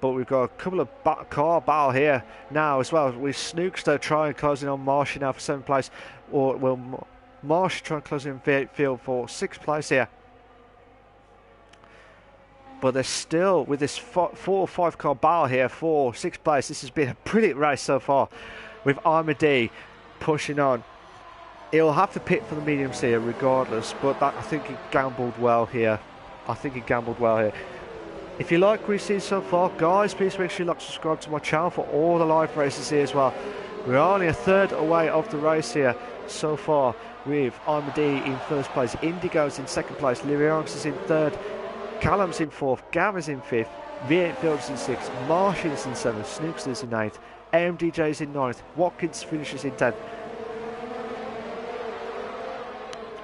But we've got a couple of car battle here now as well. With Snookster trying closing on Marshy now for 7th place. Or will Marshy trying to close in field for 6th place here. But they're still with this 4 or 5 car battle here for 6th place. This has been a brilliant race so far, with Armady pushing on He'll have to pit for the mediums here regardless, but that, I think he gambled well here. If you like what we've seen so far, guys, please make sure you like subscribe to my channel for all the live races here as well. We're only a third away of the race here so far, with Armadee in first place, Indigo's in second place, Lyrianx is in third, Callum's in fourth, Gavin's in fifth, V8 Fields in sixth, Martian's in seventh, Snookster's in eighth, AMDJ's in ninth, Watkins finishes in 10th.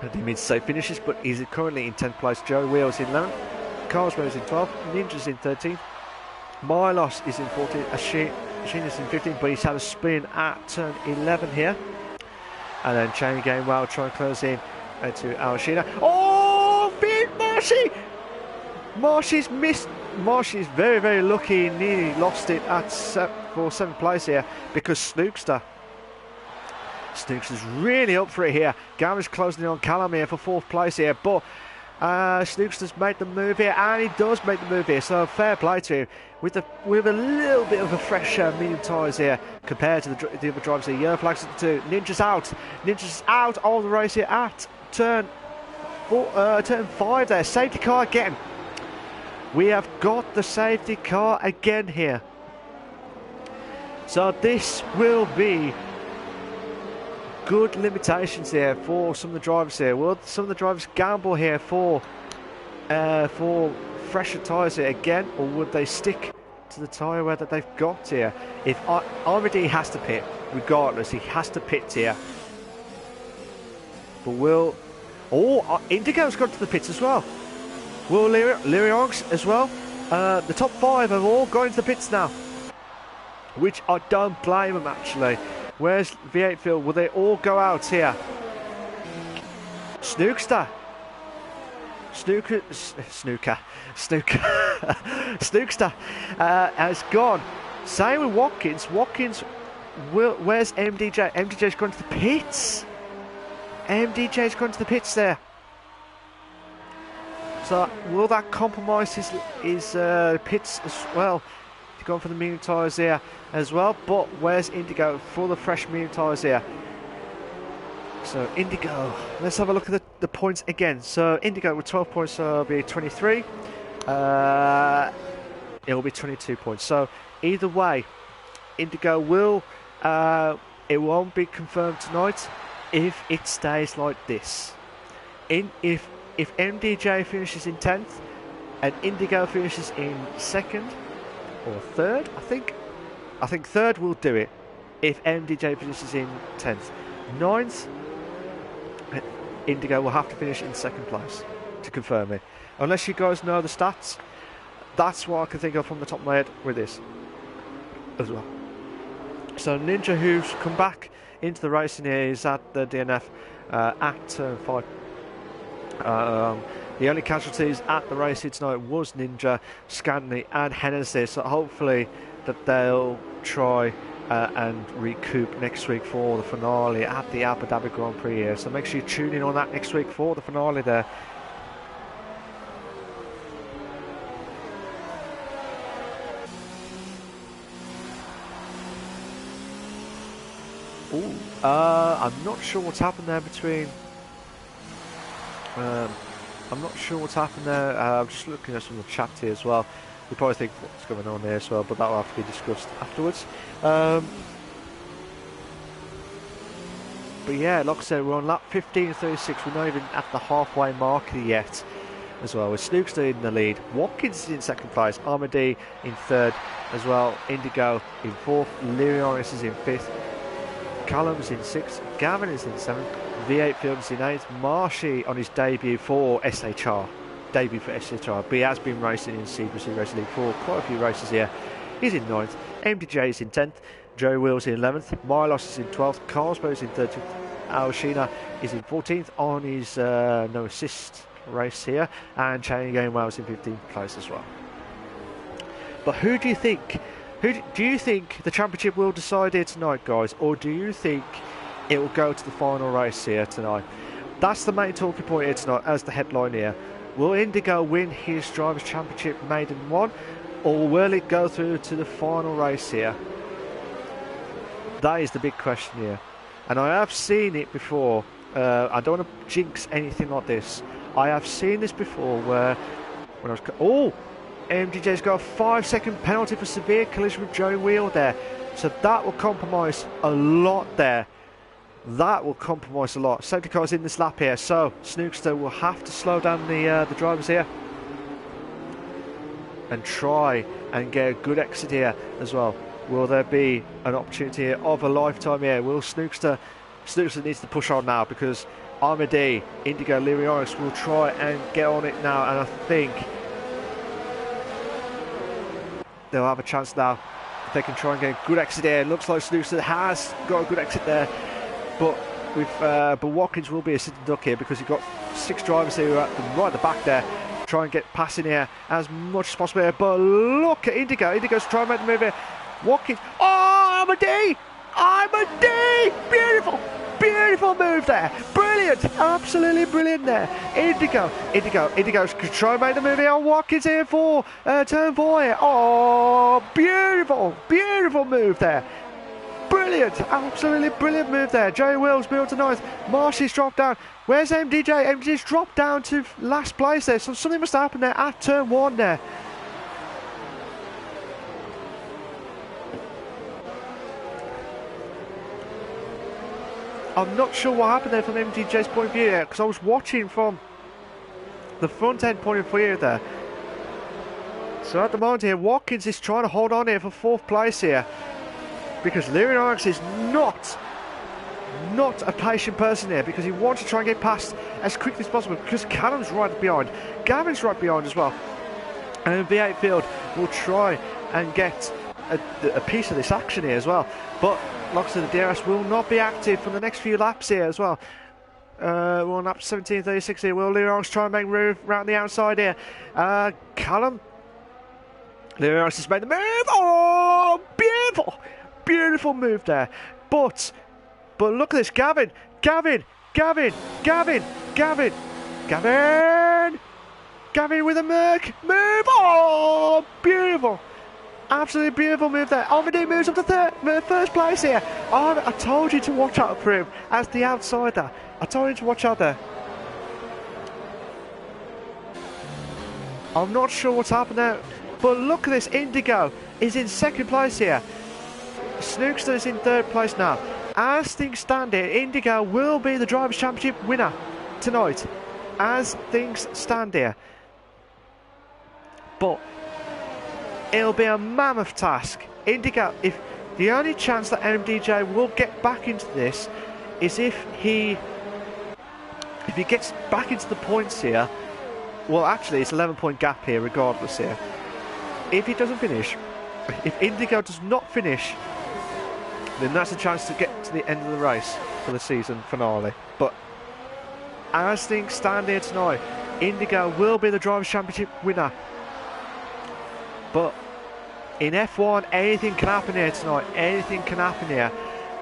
I didn't mean to say finishes, but he's currently in 10th place. Joe Wheels in 11th, Carlsberg's in 12th, Ninja's in 13th, Milos is in 14th, Ashina's in 15th, but he's had a spin at turn 11 here. And then Chain Game Well trying to close in to Ashina. Oh, big Marshy! Marshy's missed. Marshy's very, very lucky. Nearly lost it at for 7th place here because Snookster's really up for it here. Gavin's closing in on Callum here for 4th place here, but Snookster's made the move here, and he does make the move here, so fair play to him with a little bit of a fresher medium tyres here compared to the other drivers here. Yellow flags at the 2. Ninja's out of the race here at turn 5 there. Safety car again. We have got the safety car again here, so this will be good limitations here for some of the drivers here. Will some of the drivers gamble here for fresher tyres here again, or would they stick to the tyre wear that they've got here? If Armadee has to pit, regardless, he has to pit here. But will... Oh, Indigo's gone to the pits as well. Will Lyrianx as well. The top 5 have all gone to the pits now, which I don't blame them actually. Where's V8 Field? Will they all go out here? Snookster has gone. Same with Watkins. Where's MDJ? MDJ's gone to the pits. MDJ's gone to the pits there. So will that compromise his pits as well? He's gone for the medium tyres here as well, but where's Indigo for the fresh medium tyres here? So Indigo, let's have a look at the points again. So Indigo with 12 points, so it'll be 23. It will be 22 points. So either way, Indigo will, it won't be confirmed tonight if it stays like this. If MDJ finishes in 10th and Indigo finishes in 2nd or 3rd, I think 3rd will do it if MDJ finishes in 10th. 9th, Indigo will have to finish in 2nd place to confirm it. Unless you guys know the stats, that's what I can think of from the top of my head with this as well. So Ninja, who's come back into the racing here, is at the DNF at turn 5. The only casualties at the race tonight was Ninja, Scantney and Hennessy, so hopefully that they'll try and recoup next week for the finale at the Abu Dhabi Grand Prix here. So make sure you tune in on that next week for the finale there. Ooh, I'm not sure what's happened there between... I'm not sure what's happened there. I'm just looking at some of the chat here as well. You probably think what's going on there as well, but that will have to be discussed afterwards. But yeah, like I said, we're on lap 15:36. We're not even at the halfway mark yet as well. With Snookster in the lead, Watkins is in 2nd place, Armadee in 3rd as well, Indigo in 4th, Lyrianx is in 5th, Callum's in 6th, Gavin is in 7th, V8 Fields in 8th, Marshy on his debut for SHR, but he has been racing in CWC Racing League for quite a few races here. He's in 9th, MDJ is in 10th, Joe Wills in 11th, Milos is in 12th, Carlsberg is in 13th, Alshina is in 14th on his no assist race here, and Chain Game Wells in 15th place as well. But who do you think? Do you think the championship will decide here tonight, guys, or do you think it will go to the final race here tonight? That's the main talking point here tonight as the headline here. Will Indigo win his Drivers' Championship Maiden 1, or will it go through to the final race here? That is the big question here. And I have seen it before I don't want to jinx anything like this. I have seen this before where when I was... Oh! MDJ's got a 5-second penalty for severe collision with Joey Wheel there. So that will compromise a lot there. That will compromise a lot. Safety car's in this lap here, so Snookster will have to slow down the drivers here and try and get a good exit here as well. Will there be an opportunity here of a lifetime here? Will Snookster needs to push on now, because Armady, Indigo, Lyrionis will try and get on it now, and I think they'll have a chance now if they can try and get a good exit here. Looks like Snookster has got a good exit there, but Watkins will be a sitting duck here, because you've got 6 drivers here who are right at the back there. Try and get passing here as much as possible here, but look at Indigo. Indigo's trying to make the move here. Watkins, oh, Armady! Beautiful move there. Brilliant, absolutely brilliant there. Indigo's trying to make the move here on Watkins here for turn 4 here. Oh, beautiful move there. Brilliant, absolutely brilliant move there. Joey Wills moved to 9th. Marshy's dropped down. Where's MDJ? MDJ's dropped down to last place there. So something must have happened there at turn 1 there. I'm not sure what happened there from MDJ's point of view there, because I was watching from the front end point of view there. So at the moment here, Watkins is trying to hold on here for 4th place here, because Lyrionis is not a patient person here, because he wants to try and get past as quickly as possible, because Callum's right behind, Gavin's right behind as well, and V8 Field will try and get a piece of this action here as well. But like I said, the DRS will not be active for the next few laps here as well. We're on lap 17:36 here. Will Lyrionis try and make move around the outside here? Callum, Lyrionis has made the move. Oh, beautiful move there. But look at this, Gavin with a Merc move. Oh, beautiful. Absolutely beautiful move there. Armady moves up to 1st place here. Oh, I told you to watch out for him as the outsider. I told you to watch out there. I'm not sure what's happened there, but look at this. Indigo is in 2nd place here. Snookster is in 3rd place now. As things stand here, Indigo will be the Drivers' Championship winner tonight. As things stand here. But it'll be a mammoth task. Indigo, if the only chance that MDJ will get back into this is if he gets back into the points here. Well, actually, it's 11-point gap here, regardless here. If he doesn't finish, if Indigo does not finish, then that's a chance to get to the end of the race for the season finale. But as things stand here tonight, Indigo will be the Drivers' Championship winner. But in F1, anything can happen here tonight. Anything can happen here.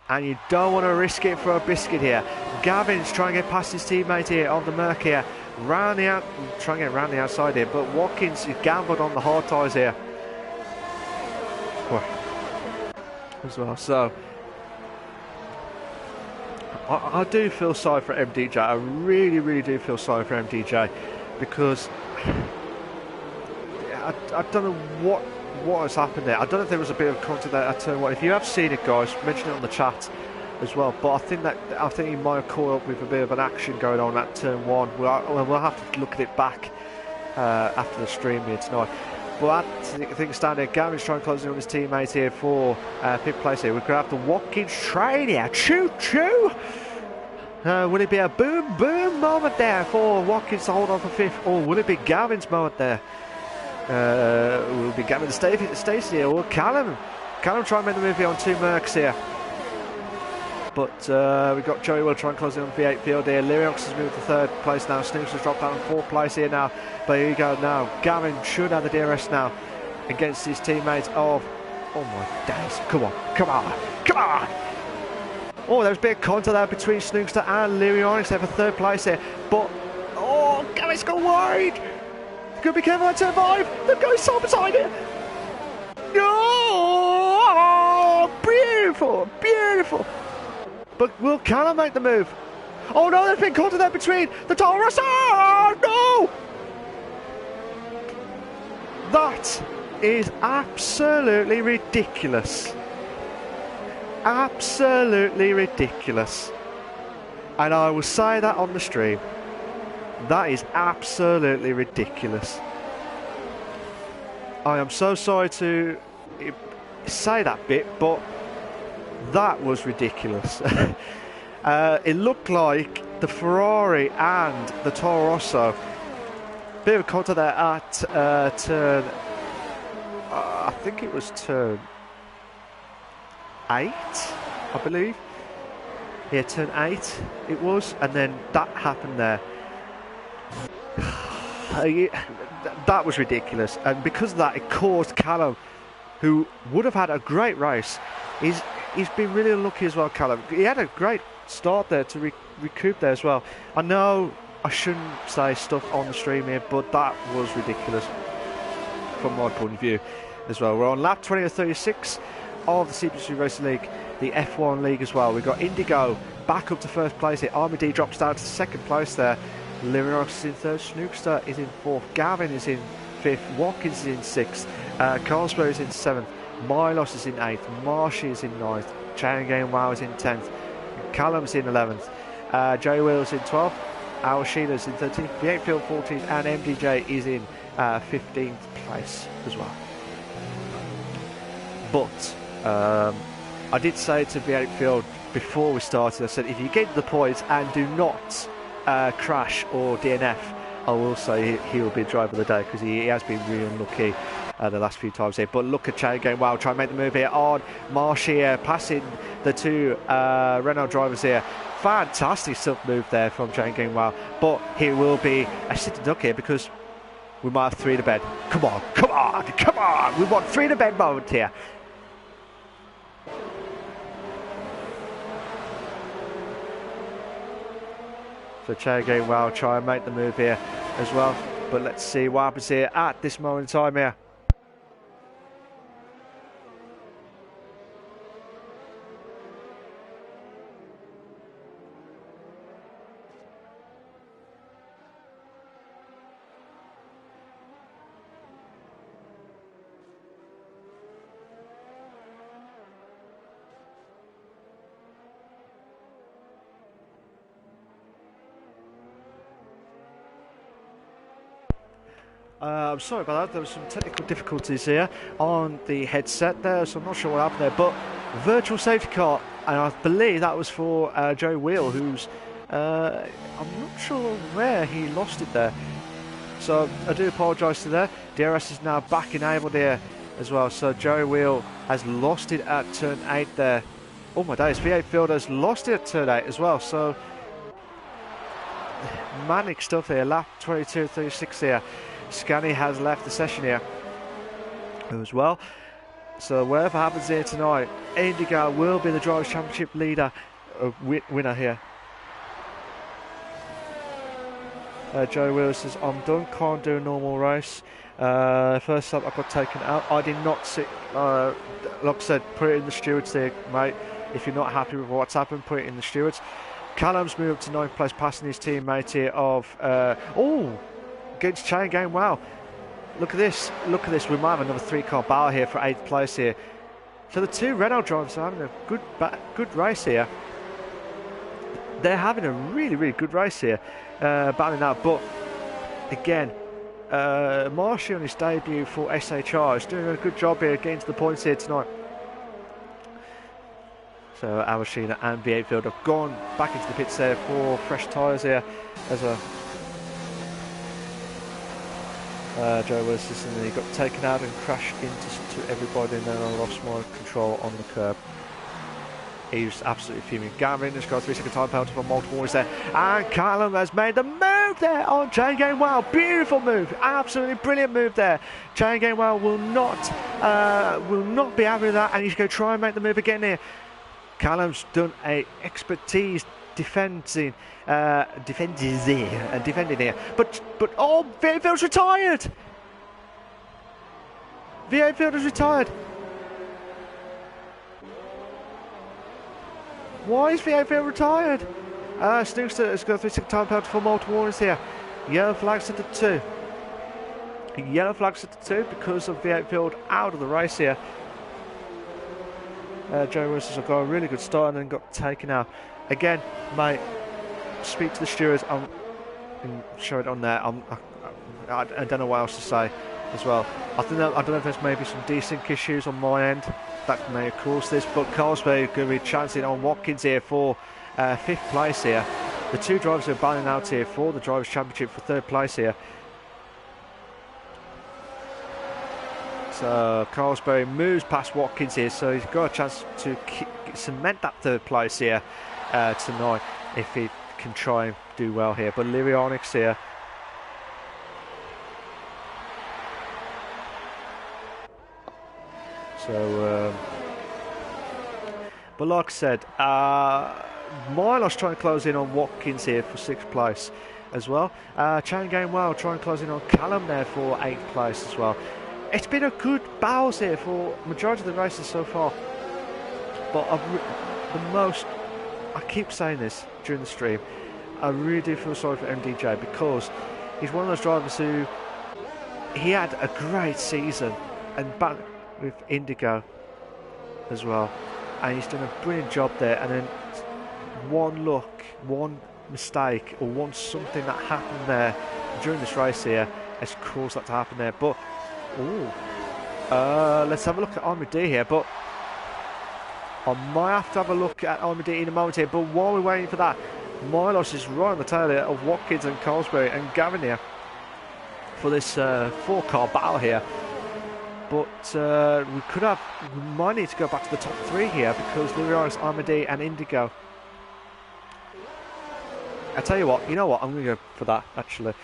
And you don't want to risk it for a biscuit here. Gavin's trying to get past his teammate here on the Merc here. Trying to get around the outside here. But Watkins is gambled on the hard tyres here. As well. So I do feel sorry for MDJ. I really do feel sorry for MDJ, because I don't know what has happened there. I don't know if there was a bit of contact there at turn 1. If you have seen it, guys, mention it on the chat as well. But I think he might have caught up with a bit of an action going on at turn 1. We'll have to look at it back after the stream here tonight. But I think standing, Gavin's trying to close in on his teammate here for 5th place here. We're going to have the Watkins train here. Choo! Will it be a boom moment there for Watkins to hold on for 5th, or will it be Gavin's moment there? Will be Gavin Stacey here, or Callum trying to make the move here on 2 Mercs here. But we've got Joey will try and close in on V8 Field here. Lyrionis has moved to 3rd place now. Snoops has dropped down to 4th place here now. But here you go now. Gavin should have the DRS now against his teammates of... Oh my days. Come on. Oh, there was a bit of contact there between Snookster and Lyrionis there for 3rd place here. But, oh, Gavin's gone wide. Could be careful at turn 5. They're going side by side here. No! Oh, beautiful. But will Callum make the move? Oh no, they've been caught in there between the Toro Rosso! Oh no! That is absolutely ridiculous. Absolutely ridiculous. And I will say that on the stream. That is absolutely ridiculous. I am so sorry to say that bit, but that was ridiculous. It looked like the Ferrari and the Toro Rosso, bit of contact there at turn, I think it was turn 8, I believe. Yeah, turn 8 it was, and then that happened there. That was ridiculous, and because of that, it caused Callum, who would have had a great race. He's been really unlucky as well, Callum. He had a great start there to recoup there as well. I know I shouldn't say stuff on the stream here, but that was ridiculous from my point of view as well. We're on lap 20 of 36 of the CWC Racing League, the F1 League as well. We've got Indigo back up to first place here. Army D drops down to second place there. Livinox is in third, Snookster is in fourth, Gavin is in fifth, Watkins is in sixth, Carlsberg is in seventh, Milos is in eighth, Marshy is in ninth, Chain Game Wow is in 10th, Callum's in 11th, Joey Wheels in 12th, Our Sheila's in 13th, V8 Field 14th, and MDJ is in 15th place as well. But I did say to V8 Field before we started, I said if you get the points and do not crash or DNF, I will say he will be driver of the day, because he has been really unlucky the last few times here. But look at Chain Game Wow, try and make the move here on Marsh here, passing the two Renault drivers here. Fantastic stuff move there from Chain Game Wow, but he will be a sitting duck here because we might have 3 to bed. Come on, come on, come on, we want 3 to bed moment here. So Chain Game Wow try and make the move here as well. But let's see what happens here at this moment in time here. I'm sorry about that, there were some technical difficulties here on the headset there, so I'm not sure what happened there, but virtual safety car, and I believe that was for Joe Wheel, who's, I'm not sure where he lost it there, so I do apologise to that. DRS is now back enabled here as well, so Joe Wheel has lost it at turn 8 there. Oh my days, V8 Field has lost it at turn 8 as well, so manic stuff here, lap 22.36 here. Scanny has left the session here as well. So whatever happens here tonight, Indigo will be the Drivers' Championship leader, winner here. Joe Willis says, I'm done, can't do a normal race. First up I got taken out. I did not sit, like I said, put it in the stewards there, mate. If you're not happy with what's happened, put it in the stewards. Callum's moved to 9th place, passing his teammate here of, against Chain Game Wow. Look at this, we might have another 3-car battle here for 8th place here. So the two Renault drivers are having a good race here. They're having a really good race here, battling out. But again, Marshy on his debut for SHR is doing a good job here getting to the points here tonight. So Awashina and V8 Field have gone back into the pits there for fresh tyres here as well. Joe Willis, and then he got taken out and crashed into everybody, and then I lost my control on the curb. He was absolutely fuming. Gavin has got a 3-second time penalty for multiple points there, and Callum has made the move there on Chain Game Wow. Beautiful move, absolutely brilliant move there. Chain Game Wow will not be happy with that, and he's going to try and make the move again here. Callum's done a expertise defending here, but oh, V8 Field's retired. V8 Field is retired. Why is V8 Field retired? Snookster has got 3-second time penalty for multiple warnings here. Yellow flags at the 2. Yellow flags at the 2 because of V8 field out of the race here. Joe Wilson's got a really good start and then got taken out. Again, mate, speak to the stewards and show it on there. I don't know what else to say as well. I don't know if there's maybe some desync issues on my end that may have caused this, but Carlsberg going to be chancing on Watkins here for 5th place here. The two drivers are battling out here for the Drivers' Championship for 3rd place here. So Carlsberg moves past Watkins here, so he's got a chance to cement that 3rd place here tonight if he can try and do well here. But Lyrionics here. So, but like I said, Milos trying to close in on Watkins here for 6th place as well. Chain Game Well trying to close in on Callum there for 8th place as well. It's been a good battles here for majority of the races so far. But I keep saying this during the stream, I really do feel sorry for MDJ because he's one of those drivers who he had a great season and back with Indigo as well, and he's done a brilliant job there, and then one mistake or something that happened there during this race here has caused that to happen there. But let's have a look at Army D here, but I might have to have a look at Army D in a moment here. But while we're waiting for that, Milos is right on the tail here of Watkins and Carlsberg and Gavin here for this 4-car battle here. But we might need to go back to the top 3 here because Lyrios, Armady and Indigo. I tell you what, I'm going to go for that actually.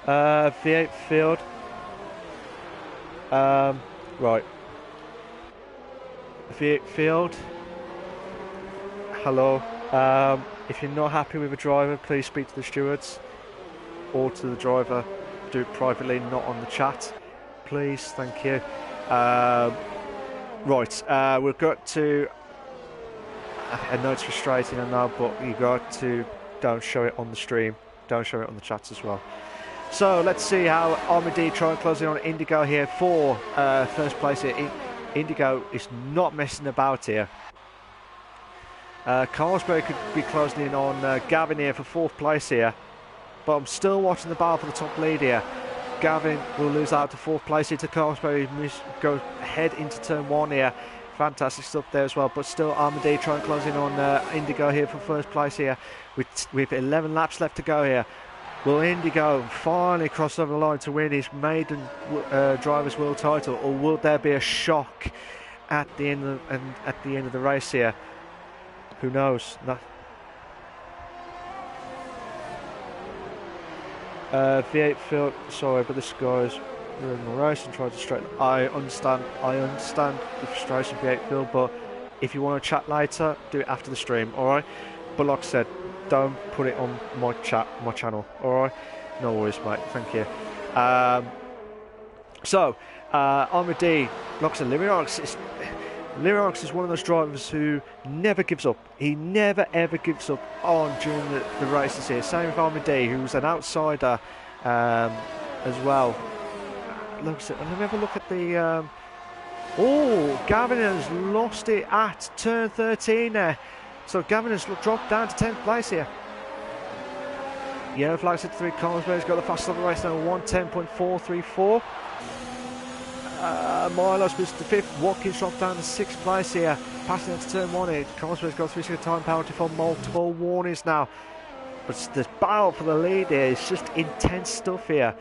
V8 field. Right. V8 field. Hello. If you're not happy with a driver, please speak to the stewards or to the driver. Do it privately, not on the chat, please. Thank you. Right, we've got to. I know it's frustrating, I know, but you got to don't show it on the stream, don't show it on the chats as well. So let's see how Armady try and close in on Indigo here for 1st place here. Indigo is not messing about here. Carlsberg could be closing in on Gavin here for 4th place here. But I'm still watching the battle for the top lead here. Gavin will lose out to 4th place here to Carlsberg. Go ahead into turn 1 here. Fantastic stuff there as well. But still Armady trying to close in on Indigo here for 1st place here. With 11 laps left to go here. Will Indigo finally cross over the line to win his maiden Drivers' World title? Or will there be a shock at the end of the race here? Who knows? V8 field, sorry, but this guy's ruining the race and trying to straighten. I understand the frustration of V8 field, but if you want to chat later, do it after the stream, alright? But like I said, don't put it on my channel, alright? No worries, mate, thank you. Armady, like I said, Lyrionics is one of those drivers who never gives up. He never ever gives up during the races here. Same with Armady, who's an outsider as well. Let me have a look at the... Gavin has lost it at turn 13 there. So Gavin has dropped down to 10th place here. Yellow flags at 3. Carlsberg's got the fastest of the race now, 1:10.434. Milos was to 5th. Watkins dropped down to 6th place here. Passing into turn 1 here. Carlsberg's got 3-second time penalty for multiple warnings now. But the battle for the lead here is just intense stuff here.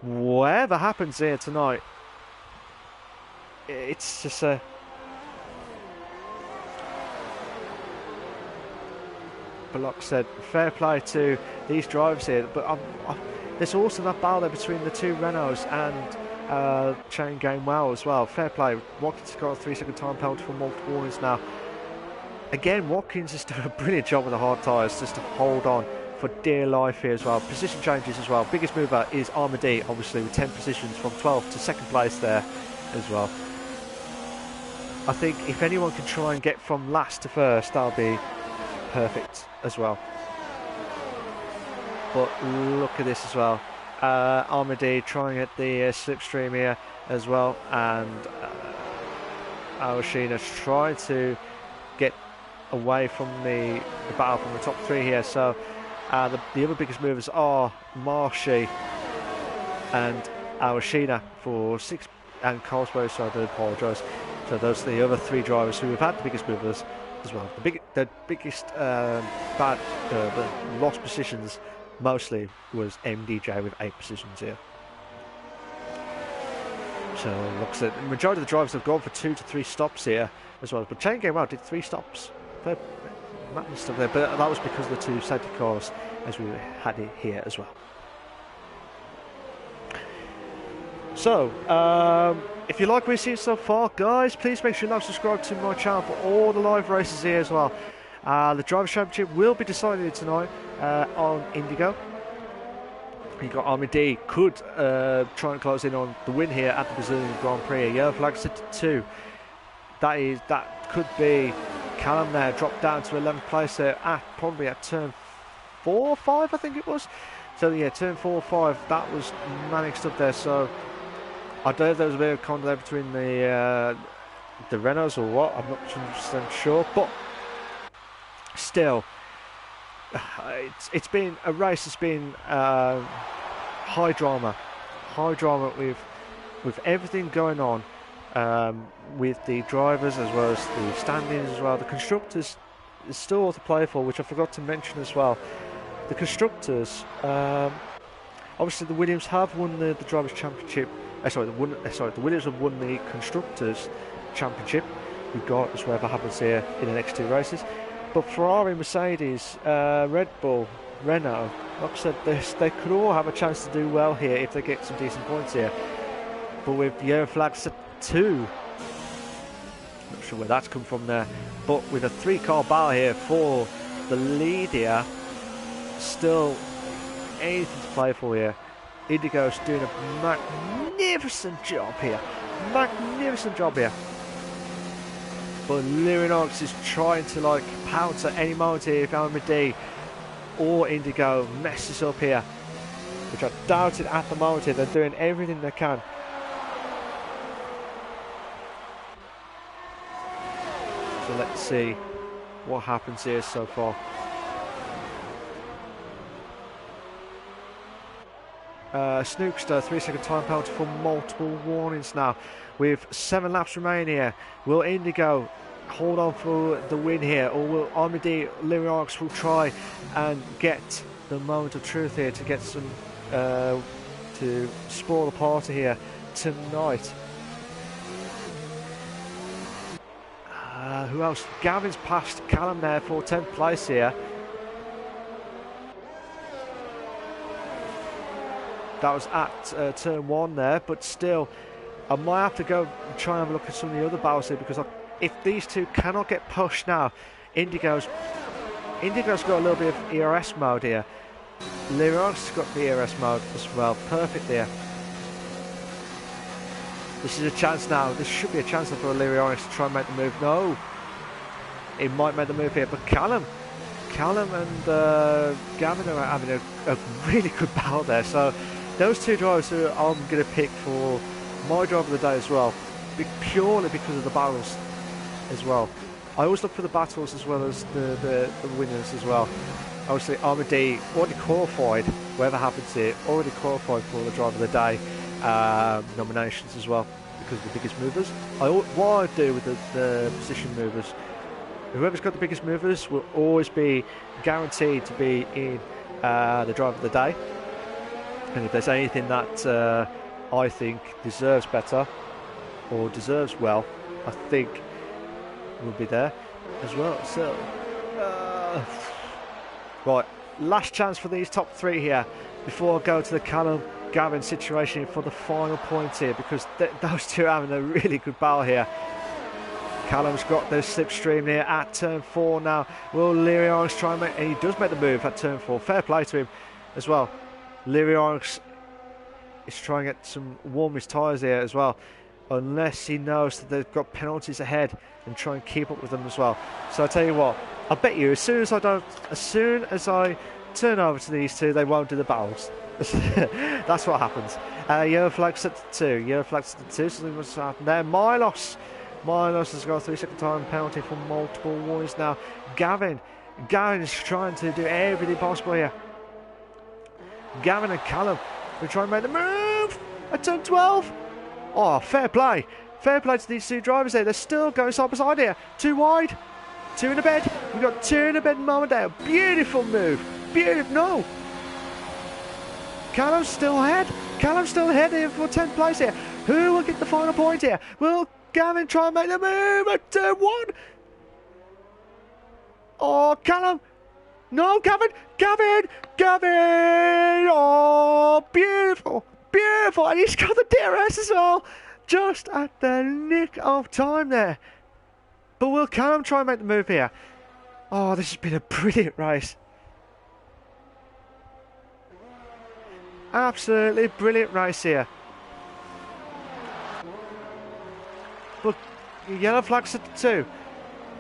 Whatever happens here tonight, it's just a... But like I said, fair play to these drivers here. But there's also that battle there between the two Renaults and Chain Game Well as well. Fair play. Watkins got a 3-second time penalty for multiple warnings now. Again, Watkins has done a brilliant job with the hard tyres just to hold on for dear life here as well. Position changes as well. Biggest mover is Armady, obviously, with 10 positions from 12th to 2nd place there as well. I think if anyone can try and get from last to first, that'll be perfect as well. But look at this as well. Armady trying at the slipstream here as well, and Awashina's trying to get away from the battle from the top three here. So the other biggest movers are Marshy and Awashina for 6, and Carlsberg, so I do apologise. So those are the other 3 drivers who have had the biggest movers as well. The biggest the lost positions mostly was MDJ with 8 positions here. So looks like the majority of the drivers have gone for 2 to 3 stops here as well. But Chain Game Out did 3 stops. Stuff there, but that was because of the 2 safety cars, as we had it here as well. So, if you like what you've seen so far, guys, please make sure you subscribe to my channel for all the live races here as well. The Drivers' Championship will be decided tonight on Indigo. You got Army D could try and close in on the win here at the Brazilian Grand Prix. Yellow flag set to 2. That could be Callum there, dropped down to 11th place there probably at turn 4 or 5, I think it was. So yeah, turn 4 or 5, that was manic stuff there. So I don't know if there was a bit of contact between the Renaults or what. I'm not 100% sure, but still, it's been a race that's been high drama with everything going on. With the drivers as well as the standings as well. The constructors is still all to play for, which I forgot to mention as well. The constructors, obviously the Williams have won the Drivers' Championship. The Williams have won the Constructors' Championship, regardless of whatever happens here in the next 2 races. But Ferrari, Mercedes, Red Bull, Renault, like I said, they could all have a chance to do well here if they get some decent points here. But with the yellow flags at 2, not sure where that's come from there, but with a 3-car battle here for the lead here, still anything to play for here. Indigo's doing a magnificent job here, but Lirinox is trying to pounce at any moment here if Almadi or Indigo messes up here, which I doubt it at the moment here. They're doing everything they can. So let's see what happens here so far. Snookster, 3-second time penalty for multiple warnings now. With 7 laps remaining here, will Indigo hold on for the win here, or will Armady Liriox will try and get the moment of truth here to get some to spoil the party here tonight? Who else? Gavin's passed Callum there for 10th place here. That was at turn 1 there, but still, I might have to go and try and have a look at some of the other battles here, because if these 2 cannot get pushed now, Indigo's got a little bit of ERS mode here. Liriox's got the ERS mode as well. Perfect there. This is a chance now. This should be a chance for Liriox to try and make the move. No, he might make the move here, but Callum and Gavin are having a really good battle there. So those 2 drivers who I'm going to pick for my driver of the day as well, purely because of the battles as well. I always look for the battles as well as the winners as well. Obviously Armady already qualified, whatever happens here, already qualified for the driver of the day nominations as well, because of the biggest movers. What I do with the position movers, whoever's got the biggest movers will always be guaranteed to be in the driver of the day. And if there's anything that I think deserves better or deserves well, I think will be there as well. So right, last chance for these top 3 here before I go to the Callum Gavin situation for the final point here, because those 2 are having a really good battle here. Callum's got the slipstream here at turn 4 now. Will Liriox try and make, and he does make the move at turn 4. Fair play to him as well. Liriox is trying to get some warm his tyres here as well. unless he knows that they've got penalties ahead and try and keep up with them as well. So I tell you what, I bet you as soon as I turn over to these two, they won't do the battles. That's what happens. Yellow flags at the 2. Yellow flags at the 2. Something must happen there. Milos has got a 3-second time penalty for multiple warnings now. Gavin is trying to do everything possible here. Gavin and Callum will try and make the move at turn 12. Oh, fair play. Fair play to these two drivers there. They're still going side by side here. 2 wide. 2 in the bed. We've got 2 in the bed moment there. Beautiful move. Beautiful. No. Callum's still ahead. Callum's still ahead here for 10th place here. Who will get the final point here? Will Gavin try and make the move at turn 1? Oh, Callum. No, Gavin. Oh, beautiful. Beautiful. And he's got the DRS as well. Just at the nick of time there. But will Callum try and make the move here? Oh, this has been a brilliant race. Absolutely brilliant race here. But yellow flags at the 2.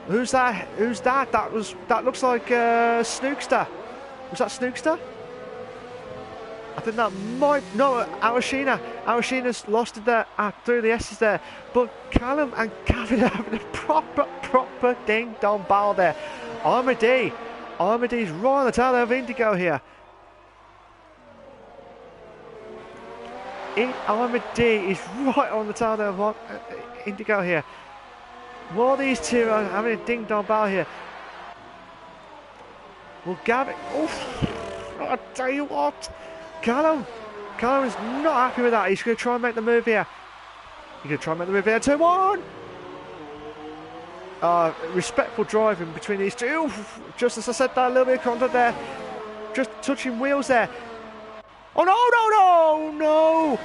Who's that? That looks like Snookster. Was that Snookster? I think that might... No, Awashina. Awashina's lost it there through the S's there. But Callum and Gavin are having a proper ding-dong battle there. Armady. Armady's right on the tail of Indigo here. Armady is right on the tail of Indigo here. While these two are having a ding-dong battle here. Well, Gavin... Oh, I tell you what... Callum is not happy with that. He's going to try and make the move here. Turn 1. Respectful driving between these two. Oof, just as I said that, a little bit of contact there. Just touching wheels there. Oh, no.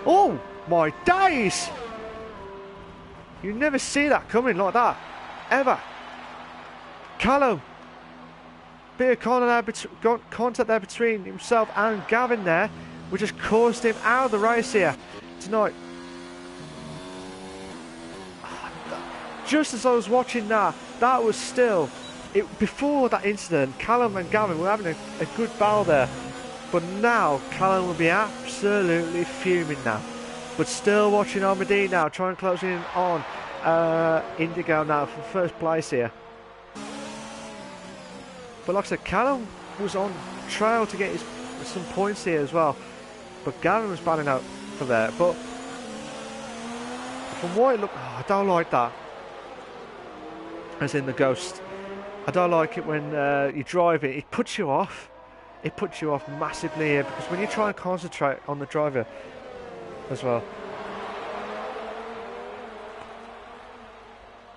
Oh, my days. You never see that coming like that. Ever. Callum. Bit of contact there between himself and Gavin there, which has caused him out of the race here tonight. Just as I was watching that was still... before that incident, Callum and Gavin were having a good battle there. But now, Callum will be absolutely fuming now. But still watching Armady now, trying to close in on Indigo now for first place here. But like I said, Callum was on trail to get some points here as well. But Gavin was batting out for there. But from what it looked... I don't like that. As in the Ghost. I don't like it when you drive it. It puts you off. It puts you off massively here. Because when you try and concentrate on the driver as well.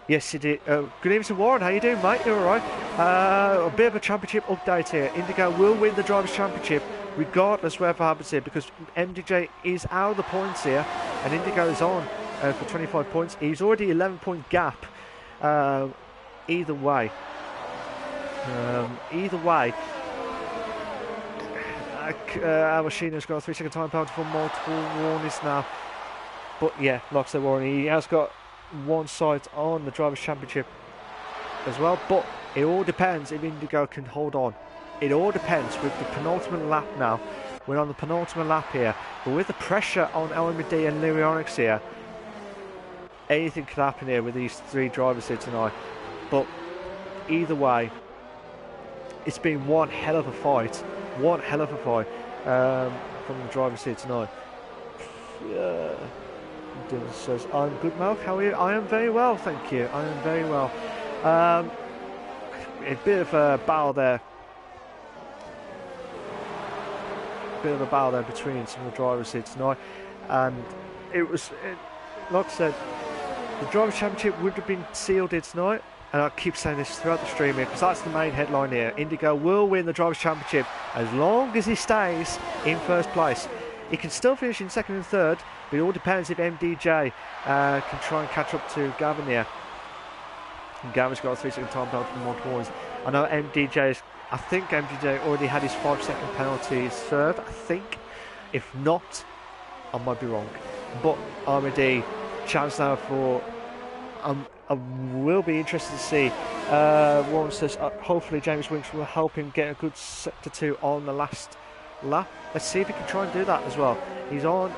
Yes, you did. Good evening to Warren. How you doing, mate? You alright? A bit of a championship update here. Indigo will win the Drivers' Championship regardless whatever happens here, because MDJ is out of the points here and Indigo is on for 25 points. He's already 11-point gap. Either way, Awashina's got a 3-second time penalty for multiple warnings now. But yeah, like I said, Warren, he has got one side on the Drivers' Championship as well, but it all depends if Indigo can hold on. It all depends with the penultimate lap now. We're on the penultimate lap here, but with the pressure on LMD and Lyrionics here, anything could happen here with these three drivers here tonight. But either way, it's been one hell of a fight. From the drivers here tonight. Yeah. Dylan says, I'm good, Malc. How are you? I am very well, thank you. I am very well. A bit of a battle there. Between some of the drivers here tonight. And like I said, the Drivers' Championship would have been sealed here tonight. And I keep saying this throughout the stream here, because that's the main headline here. Indigo will win the Drivers' Championship as long as he stays in first place. He can still finish in second and third, but it all depends if MDJ can try and catch up to Gavin here. And Gavin's got a 3-second time penalty from multiple points. I know I think MDJ already had his 5-second penalty served, I think. If not, I might be wrong. But Armady chance now for. I will be interested to see. Warren says hopefully James Winks will help him get a good sector 2 on the last lap. Let's see if he can try and do that as well. He's on.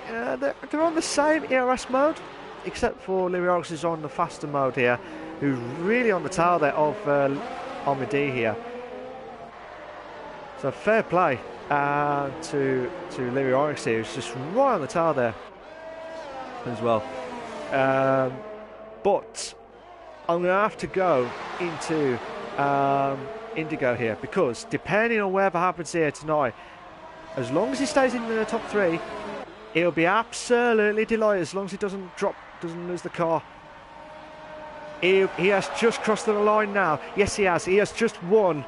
They're on the same ERS mode, except for Louis Onyx is on the faster mode here, who's really on the tail there of Armady here. So fair play to Louis Onyx here, who's just right on the tail there as well. But I'm going to have to go into Indigo here, because depending on whatever happens here tonight, as long as he stays in the top 3, he'll be absolutely delighted, as long as he doesn't lose the car. He has just crossed the line now. Yes, he has. He has just won.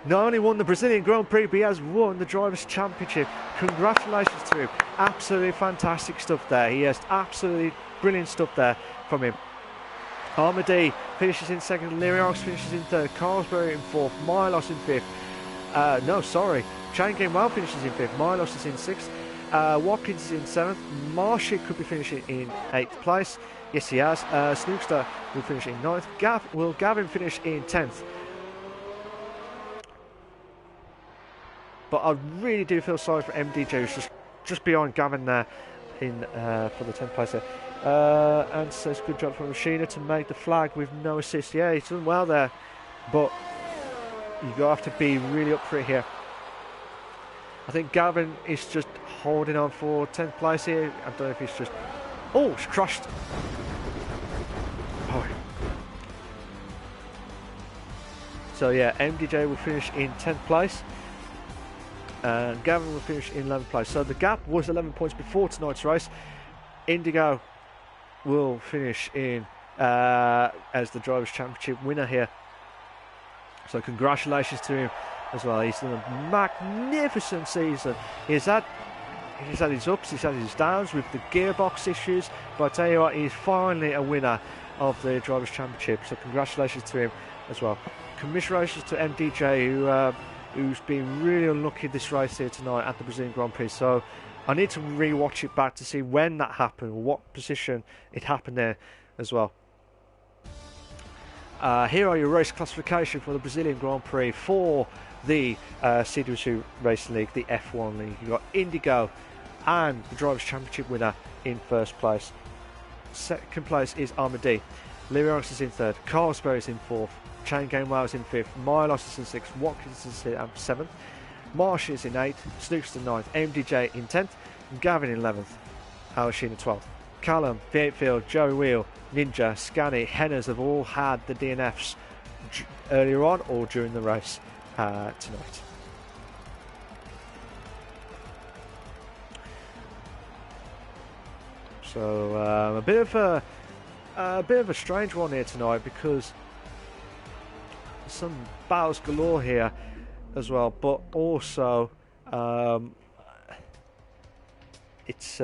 Not only won the Brazilian Grand Prix, but he has won the Drivers' Championship. Congratulations to him. Absolutely fantastic stuff there. He has absolutely brilliant stuff there from him. Armady finishes in 2nd, Lyrios finishes in 3rd, Carlsberg in 4th, Milos in 5th. No, sorry. Shane Gainwell finishes in 5th, Milos is in 6th, Watkins is in 7th, Marshy could be finishing in 8th place. Yes, he has. Snookster will finish in 9th. Gavin finish in 10th? But I really do feel sorry for MDJ, who's just behind Gavin there for the 10th place there. And says good job from Machina to make the flag with no assist. Yeah, he's done well there, but you have to be really up for it here. I think Gavin is just holding on for 10th place here. I don't know if he's just... Oh, it's crashed. Oh. So yeah, MDJ will finish in 10th place. And Gavin will finish in 11th place. So the gap was 11 points before tonight's race. Indigo will finish in as the Drivers' Championship winner here. So congratulations to him as well. He's done a magnificent season. He's had his ups, he's had his downs with the gearbox issues, but I tell you what, he's finally a winner of the Drivers' Championship. So congratulations to him as well. Commiserations to MDJ, who's been really unlucky this race here tonight at the Brazilian Grand Prix. So I need to re-watch it back to see when that happened, what position it happened there as well. Here are your race classification for the Brazilian Grand Prix for the CWC Racing League, the F1 League. You've got Indigo and the Drivers' Championship winner in 1st place. 2nd place is Armady. Lyrios is in 3rd. Carlsberg is in 4th. Shane Gainwell is in 5th. Milos is in 6th. Watkins is in 7th. Marsh is in 8th. Snooks in 9th. MDJ in 10th. Gavin in 11th. Alashina 12th. Callum, V8 Field, Joey Wheel, Ninja, Scanny, Henners have all had the DNFs earlier on or during the race tonight. So a bit of a strange one here tonight, because some battles galore here as well, but also it's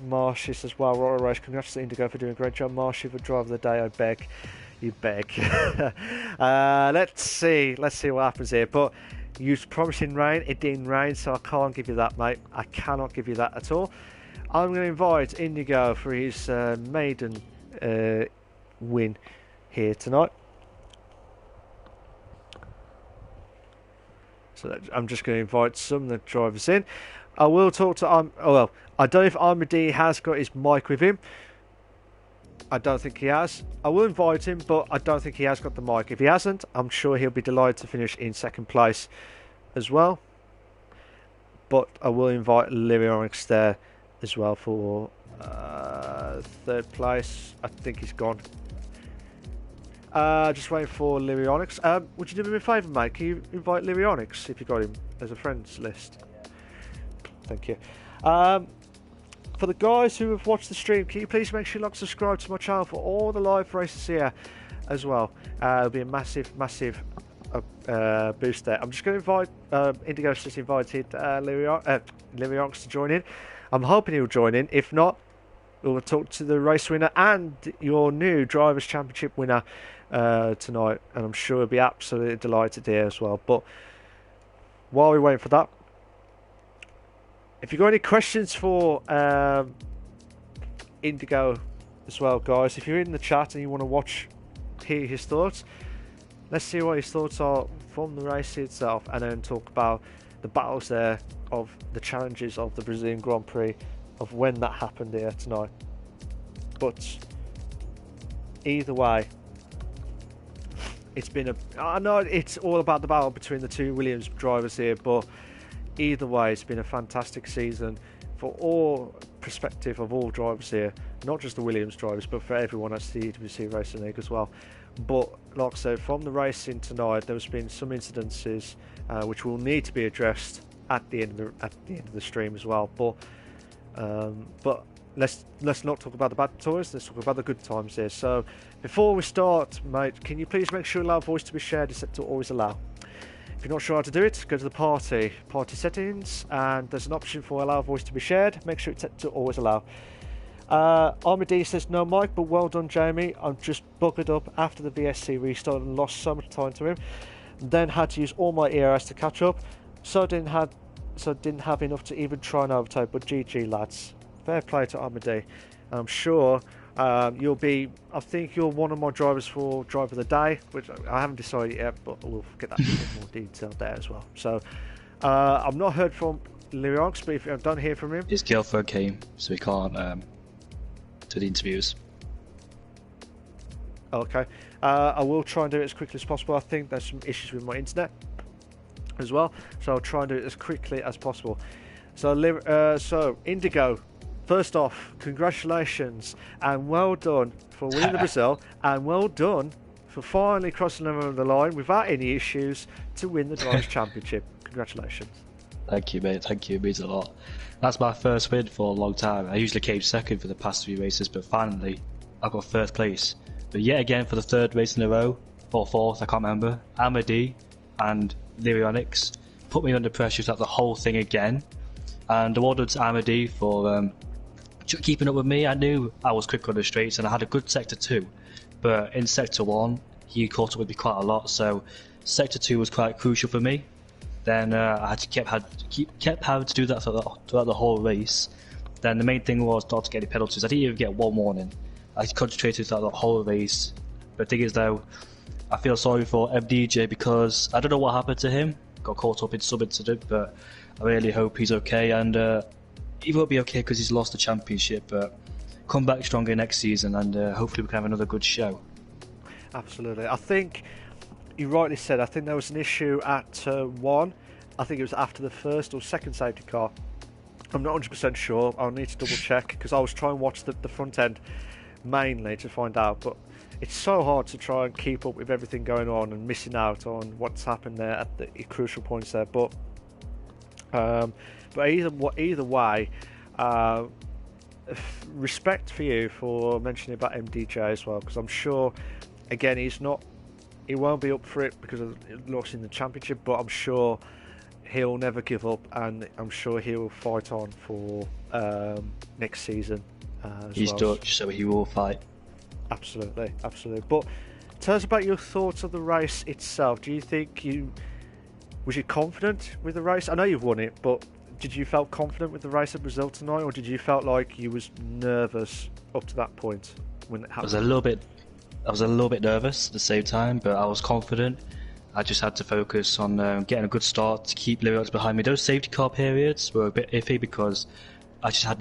Marshy as well. Royal Race, congrats to Indigo for doing a great job. Marshy for driver of the day, I beg. You beg. Let's see what happens here. But you was promising rain, it didn't rain, so I can't give you that, mate. I cannot give you that at all. I'm going to invite Indigo for his maiden win here tonight. So I'm just going to invite some of the drivers in. I will talk to I don't know if Armady has got his mic with him. I don't think he has. I will invite him, but I don't think he has got the mic. If he hasn't, I'm sure he'll be delighted to finish in 2nd place as well. But I will invite Lyrionics there as well for 3rd place. I think he's gone. Just waiting for Lyrionics. Would you do me a favour, mate? Can you invite Lyrionics if you got him as a friends list? Thank you. For the guys who have watched the stream, can you please make sure you subscribe to my channel for all the live races here as well. It'll be a massive boost there. I'm just going to invite Indigo's just invited Lyrionics to join in. I'm hoping he'll join in. If not, we'll talk to the race winner and your new Drivers' Championship winner tonight, and I'm sure he'll be absolutely delighted here as well. But while we're waiting for that, if you've got any questions for Indigo as well, guys. If you're in the chat and you want to hear his thoughts, let's see what his thoughts are from the race itself, and then talk about the battles there of the challenges of the Brazilian Grand Prix, of when that happened here tonight. But either way, I know it's all about the battle between the two Williams drivers here, but either way, it's been a fantastic season for all perspective of all drivers here, not just the Williams drivers, but for everyone at CWC Racing League as well. But like I said, from the racing tonight, there's been some incidences which will need to be addressed at the end of the stream as well. But let's not talk about the bad times. Let's talk about the good times here. So before we start, mate, can you please make sure allow voice to be shared is set to always allow? If you're not sure how to do it, go to the party settings, and there's an option for allow voice to be shared. Make sure it's set to always allow. Armady says no mic, but well done, Jamie. I'm just buggered up after the VSC restart and lost so much time to him. Then had to use all my ERS to catch up, so didn't have enough to even try and overtake. But GG, lads. Fair play to Armady. I'm sure you'll be. I think you're one of my drivers for driver of the day, which I haven't decided yet, but we'll get that in a bit more detail there as well. So I've not heard from Lyrics, but if I don't hear from him, his girlfriend came, so he can't do the interviews. Okay, I will try and do it as quickly as possible. I think there's some issues with my internet as well, so I'll try and do it as quickly as possible. So Indigo, first off, congratulations and well done for winning the Brazil, and well done for finally crossing over the line without any issues to win the Drivers' Championship. Congratulations. Thank you, mate. Thank you. It means a lot. That's my first win for a long time. I usually came second for the past 3 races, but finally I got first place. But yet again, for the 3rd race in a row, or 4th, I can't remember, Amity and Lyrionics put me under pressure throughout the whole thing again. And well done to Amity for keeping up with me. I knew I was quick on the straights and I had a good sector 2, but in sector 1 he caught up with me quite a lot, so sector 2 was quite crucial for me. Then I had to kept having to do that throughout the whole race. Then the main thing was not to get any penalties. I didn't even get one warning. I concentrated throughout the whole race. But the thing is though, I feel sorry for MDJ because I don't know what happened to him. Got caught up in some incident, but I really hope he's okay. And he won't be okay because he's lost the championship, but come back stronger next season, and hopefully we can have another good show. Absolutely. I think you rightly said, I think there was an issue at turn 1. I think it was after the first or second safety car. I'm not 100% sure. I'll need to double check because I was trying to watch the front end mainly to find out, but it's so hard to try and keep up with everything going on and missing out on what's happened there at the crucial points there. But either way, respect for you for mentioning about MDJ as well, because I'm sure, again, he won't be up for it because of losing the championship, but I'm sure he'll never give up, and I'm sure he'll fight on for next season. He's Dutch, so he will fight. Absolutely. But tell us about your thoughts of the race itself. Do you think was you confident with the race? I know you've won it, but did you felt confident with the race at Brazil tonight, or did you felt like you was nervous up to that point when it happened? I was a little bit nervous at the same time, but I was confident. I just had to focus on getting a good start to keep Lyrics behind me. Those safety car periods were a bit iffy because I had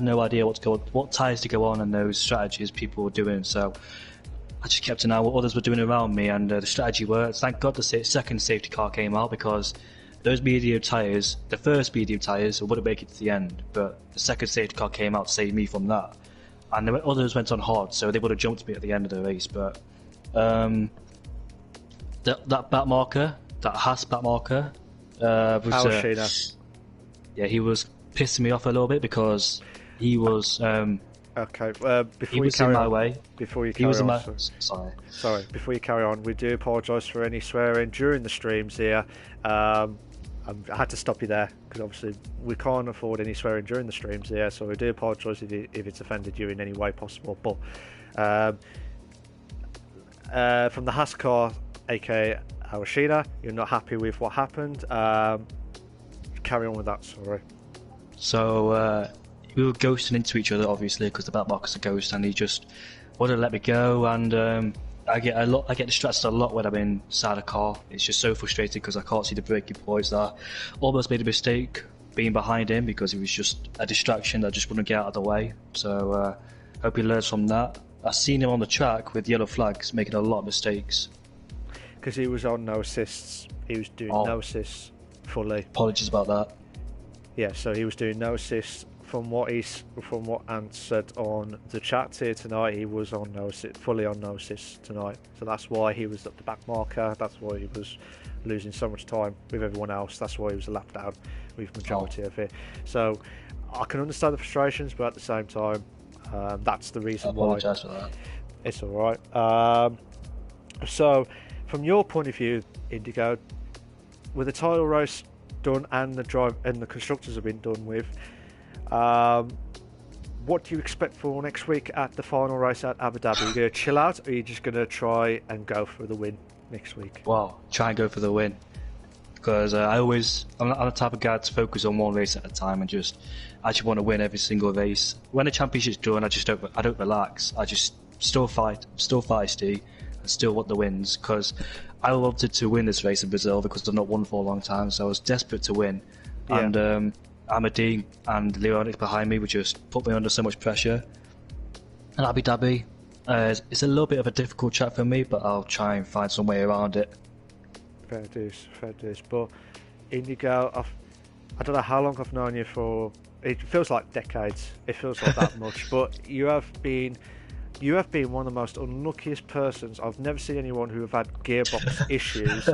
no idea what tyres to go on and those strategies people were doing. So I just kept an eye on what others were doing around me, and the strategy worked. Thank God the second safety car came out, because those medium tyres, the first medium tyres, wouldn't make it to the end, but the second safety car came out to save me from that. And the others went on hard, so they would have jumped me at the end of the race. But that back marker, that Haas back marker, was yeah, he was pissing me off a little bit because he was okay. He was in my way. Before you carry on, sorry. Before you carry on, we do apologise for any swearing during the streams here. I had to stop you there because obviously we can't afford any swearing during the streams here, so we do apologise if it's offended you in any way possible. But from the Haas car, aka Awashina, you're not happy with what happened. Carry on with that, sorry. So we were ghosting into each other, obviously, because the back marker's a ghost, and he just wouldn't let me go. And I get distracted a lot when I'm inside a car. It's just so frustrating because I can't see the braking points. I almost made a mistake being behind him because it was just a distraction that just wouldn't get out of the way. So hope he learns from that. I've seen him on the track with yellow flags making a lot of mistakes. Because he was on no assists. He was doing no assists fully. Apologies about that. Yeah, so he was doing no assists. From what Ant said on the chat here tonight, he was on fully on no assists tonight. So that's why he was at the back marker. That's why he was losing so much time with everyone else. That's why he was a lap down with majority of it. So I can understand the frustrations, but at the same time, that's the reason why. I apologise for that. It's all right. So from your point of view, Indigo, with the title race done and the constructors have been done with, what do you expect for next week at the final race at Abu Dhabi? Are you going to chill out, or are you just going to try and go for the win next week? Well, try and go for the win, because I'm the type of guy to focus on one race at a time and just actually want to win every single race. When the championship's done, I don't relax. I just still fight, still feisty, and still want the wins, because I wanted to win this race in Brazil because I've not won for a long time, so I was desperate to win. Yeah. And Amadi and Leonix behind me would just put me under so much pressure. And Abu Dhabi, it's a little bit of a difficult track for me, but I'll try and find some way around it. Fair dues. But Indigo, I don't know how long I've known you for. It feels like decades. It feels like that much. But you have been one of the most unluckiest persons. I've never seen anyone who have had gearbox issues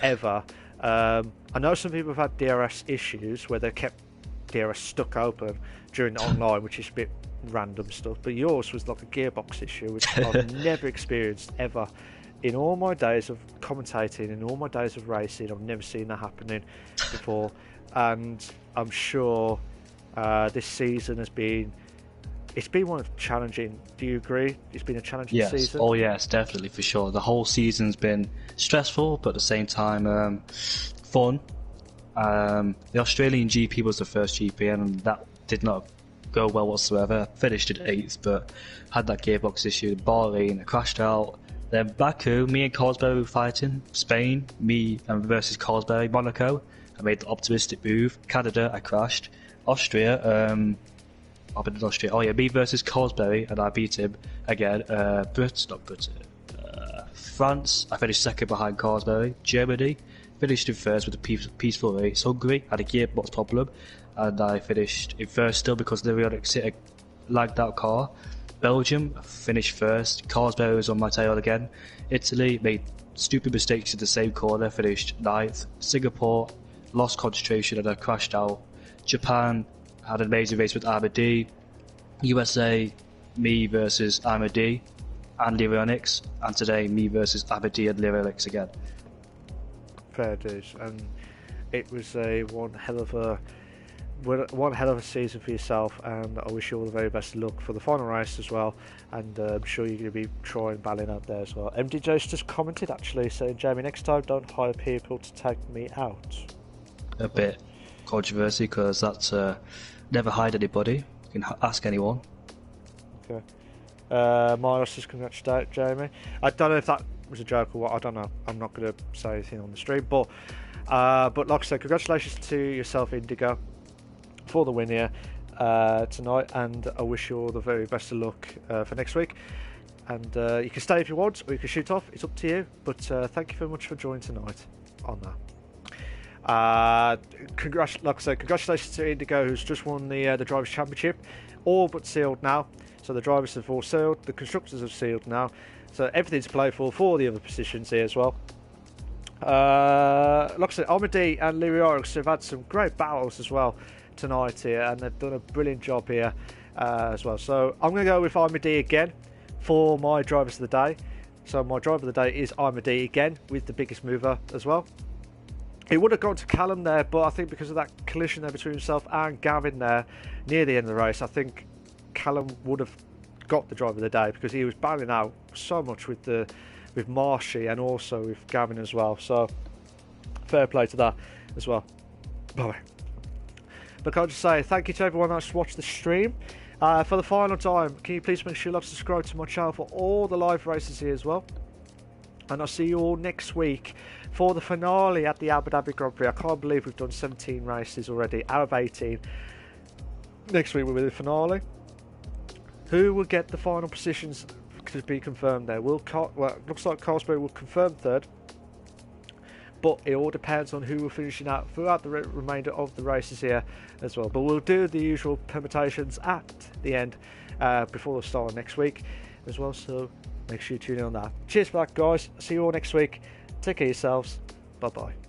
ever. I know some people have had DRS issues where they kept DRS stuck open during the online, which is a bit random stuff, but yours was like a gearbox issue, which I've never experienced ever in all my days of commentating, in all my days of racing. I've never seen that happening before, and I'm sure this season it's been one of challenging. Do you agree? It's been a challenging season. Oh yes, definitely, for sure. The whole season's been stressful, but at the same time fun. The Australian GP was the first GP, and that did not go well whatsoever. Finished at 8th, but had that gearbox issue. Bahrain, I crashed out. Then Baku, me and Cosberry were fighting. Spain, me and versus Cosberry. Monaco, I made the optimistic move. Canada, I crashed. Austria, I've been in Austria. Oh yeah, me versus Cosberry, and I beat him again. France, I finished second behind Cosberry. Germany, finished in first with a peaceful race. Hungary had a gearbox problem, and I finished in first still because the Leonix hit a lagged out car. Belgium, finished first. Cosberry was on my tail again. Italy made stupid mistakes in the same corner, finished 9th. Singapore, lost concentration and I crashed out. Japan had an amazing race with Amadi. USA, me versus Amadi and Leonix. And today, me versus Amadi and Leonix again. Fair dues, and it was one hell of a season for yourself, and I wish you all the very best of luck for the final race as well, and I'm sure you're going to be trying balling out there as well. MDJ's just commented actually saying, Jamie, next time don't hire people to take me out. A bit controversy, because that's never hide anybody. You can ask anyone. Okay. Miles just congratulated Jamie. I don't know if that was a joke or what, I don't know. I'm not going to say anything on the stream, but like I said, congratulations to yourself, Indigo, for the win here tonight, and I wish you all the very best of luck for next week. And you can stay if you want, or you can shoot off. It's up to you. But thank you very much for joining tonight on that. Like I said, congratulations to Indigo, who's just won the Drivers' Championship, all but sealed now. So the drivers have all sealed, the constructors have sealed now. So everything's played for the other positions here as well. Like I said, Amadi and Leonix have had some great battles as well tonight here, and they've done a brilliant job here as well. So I'm going to go with Amadi again for my drivers of the day. So my driver of the day is Amadi again, with the biggest mover as well. It would have gone to Callum there, but I think because of that collision there between himself and Gavin there near the end of the race, I think Callum would have got the driver of the day, because he was battling out so much with Marshy and also with Gavin as well. So fair play to that as well. Bye. But can I just say thank you to everyone that's watched the stream. For the final time, can you please make sure you like subscribe to my channel for all the live races here as well. And I'll see you all next week for the finale at the Abu Dhabi Grand Prix. I can't believe we've done 17 races already out of 18. Next week will be the finale. Who will get the final positions to be confirmed there? Well, it looks like Carlsberg will confirm third. But it all depends on who we're finishing out throughout the remainder of the races here as well. But we'll do the usual permutations at the end before the start of next week as well. So make sure you tune in on that. Cheers for that, guys. See you all next week. Take care of yourselves. Bye bye.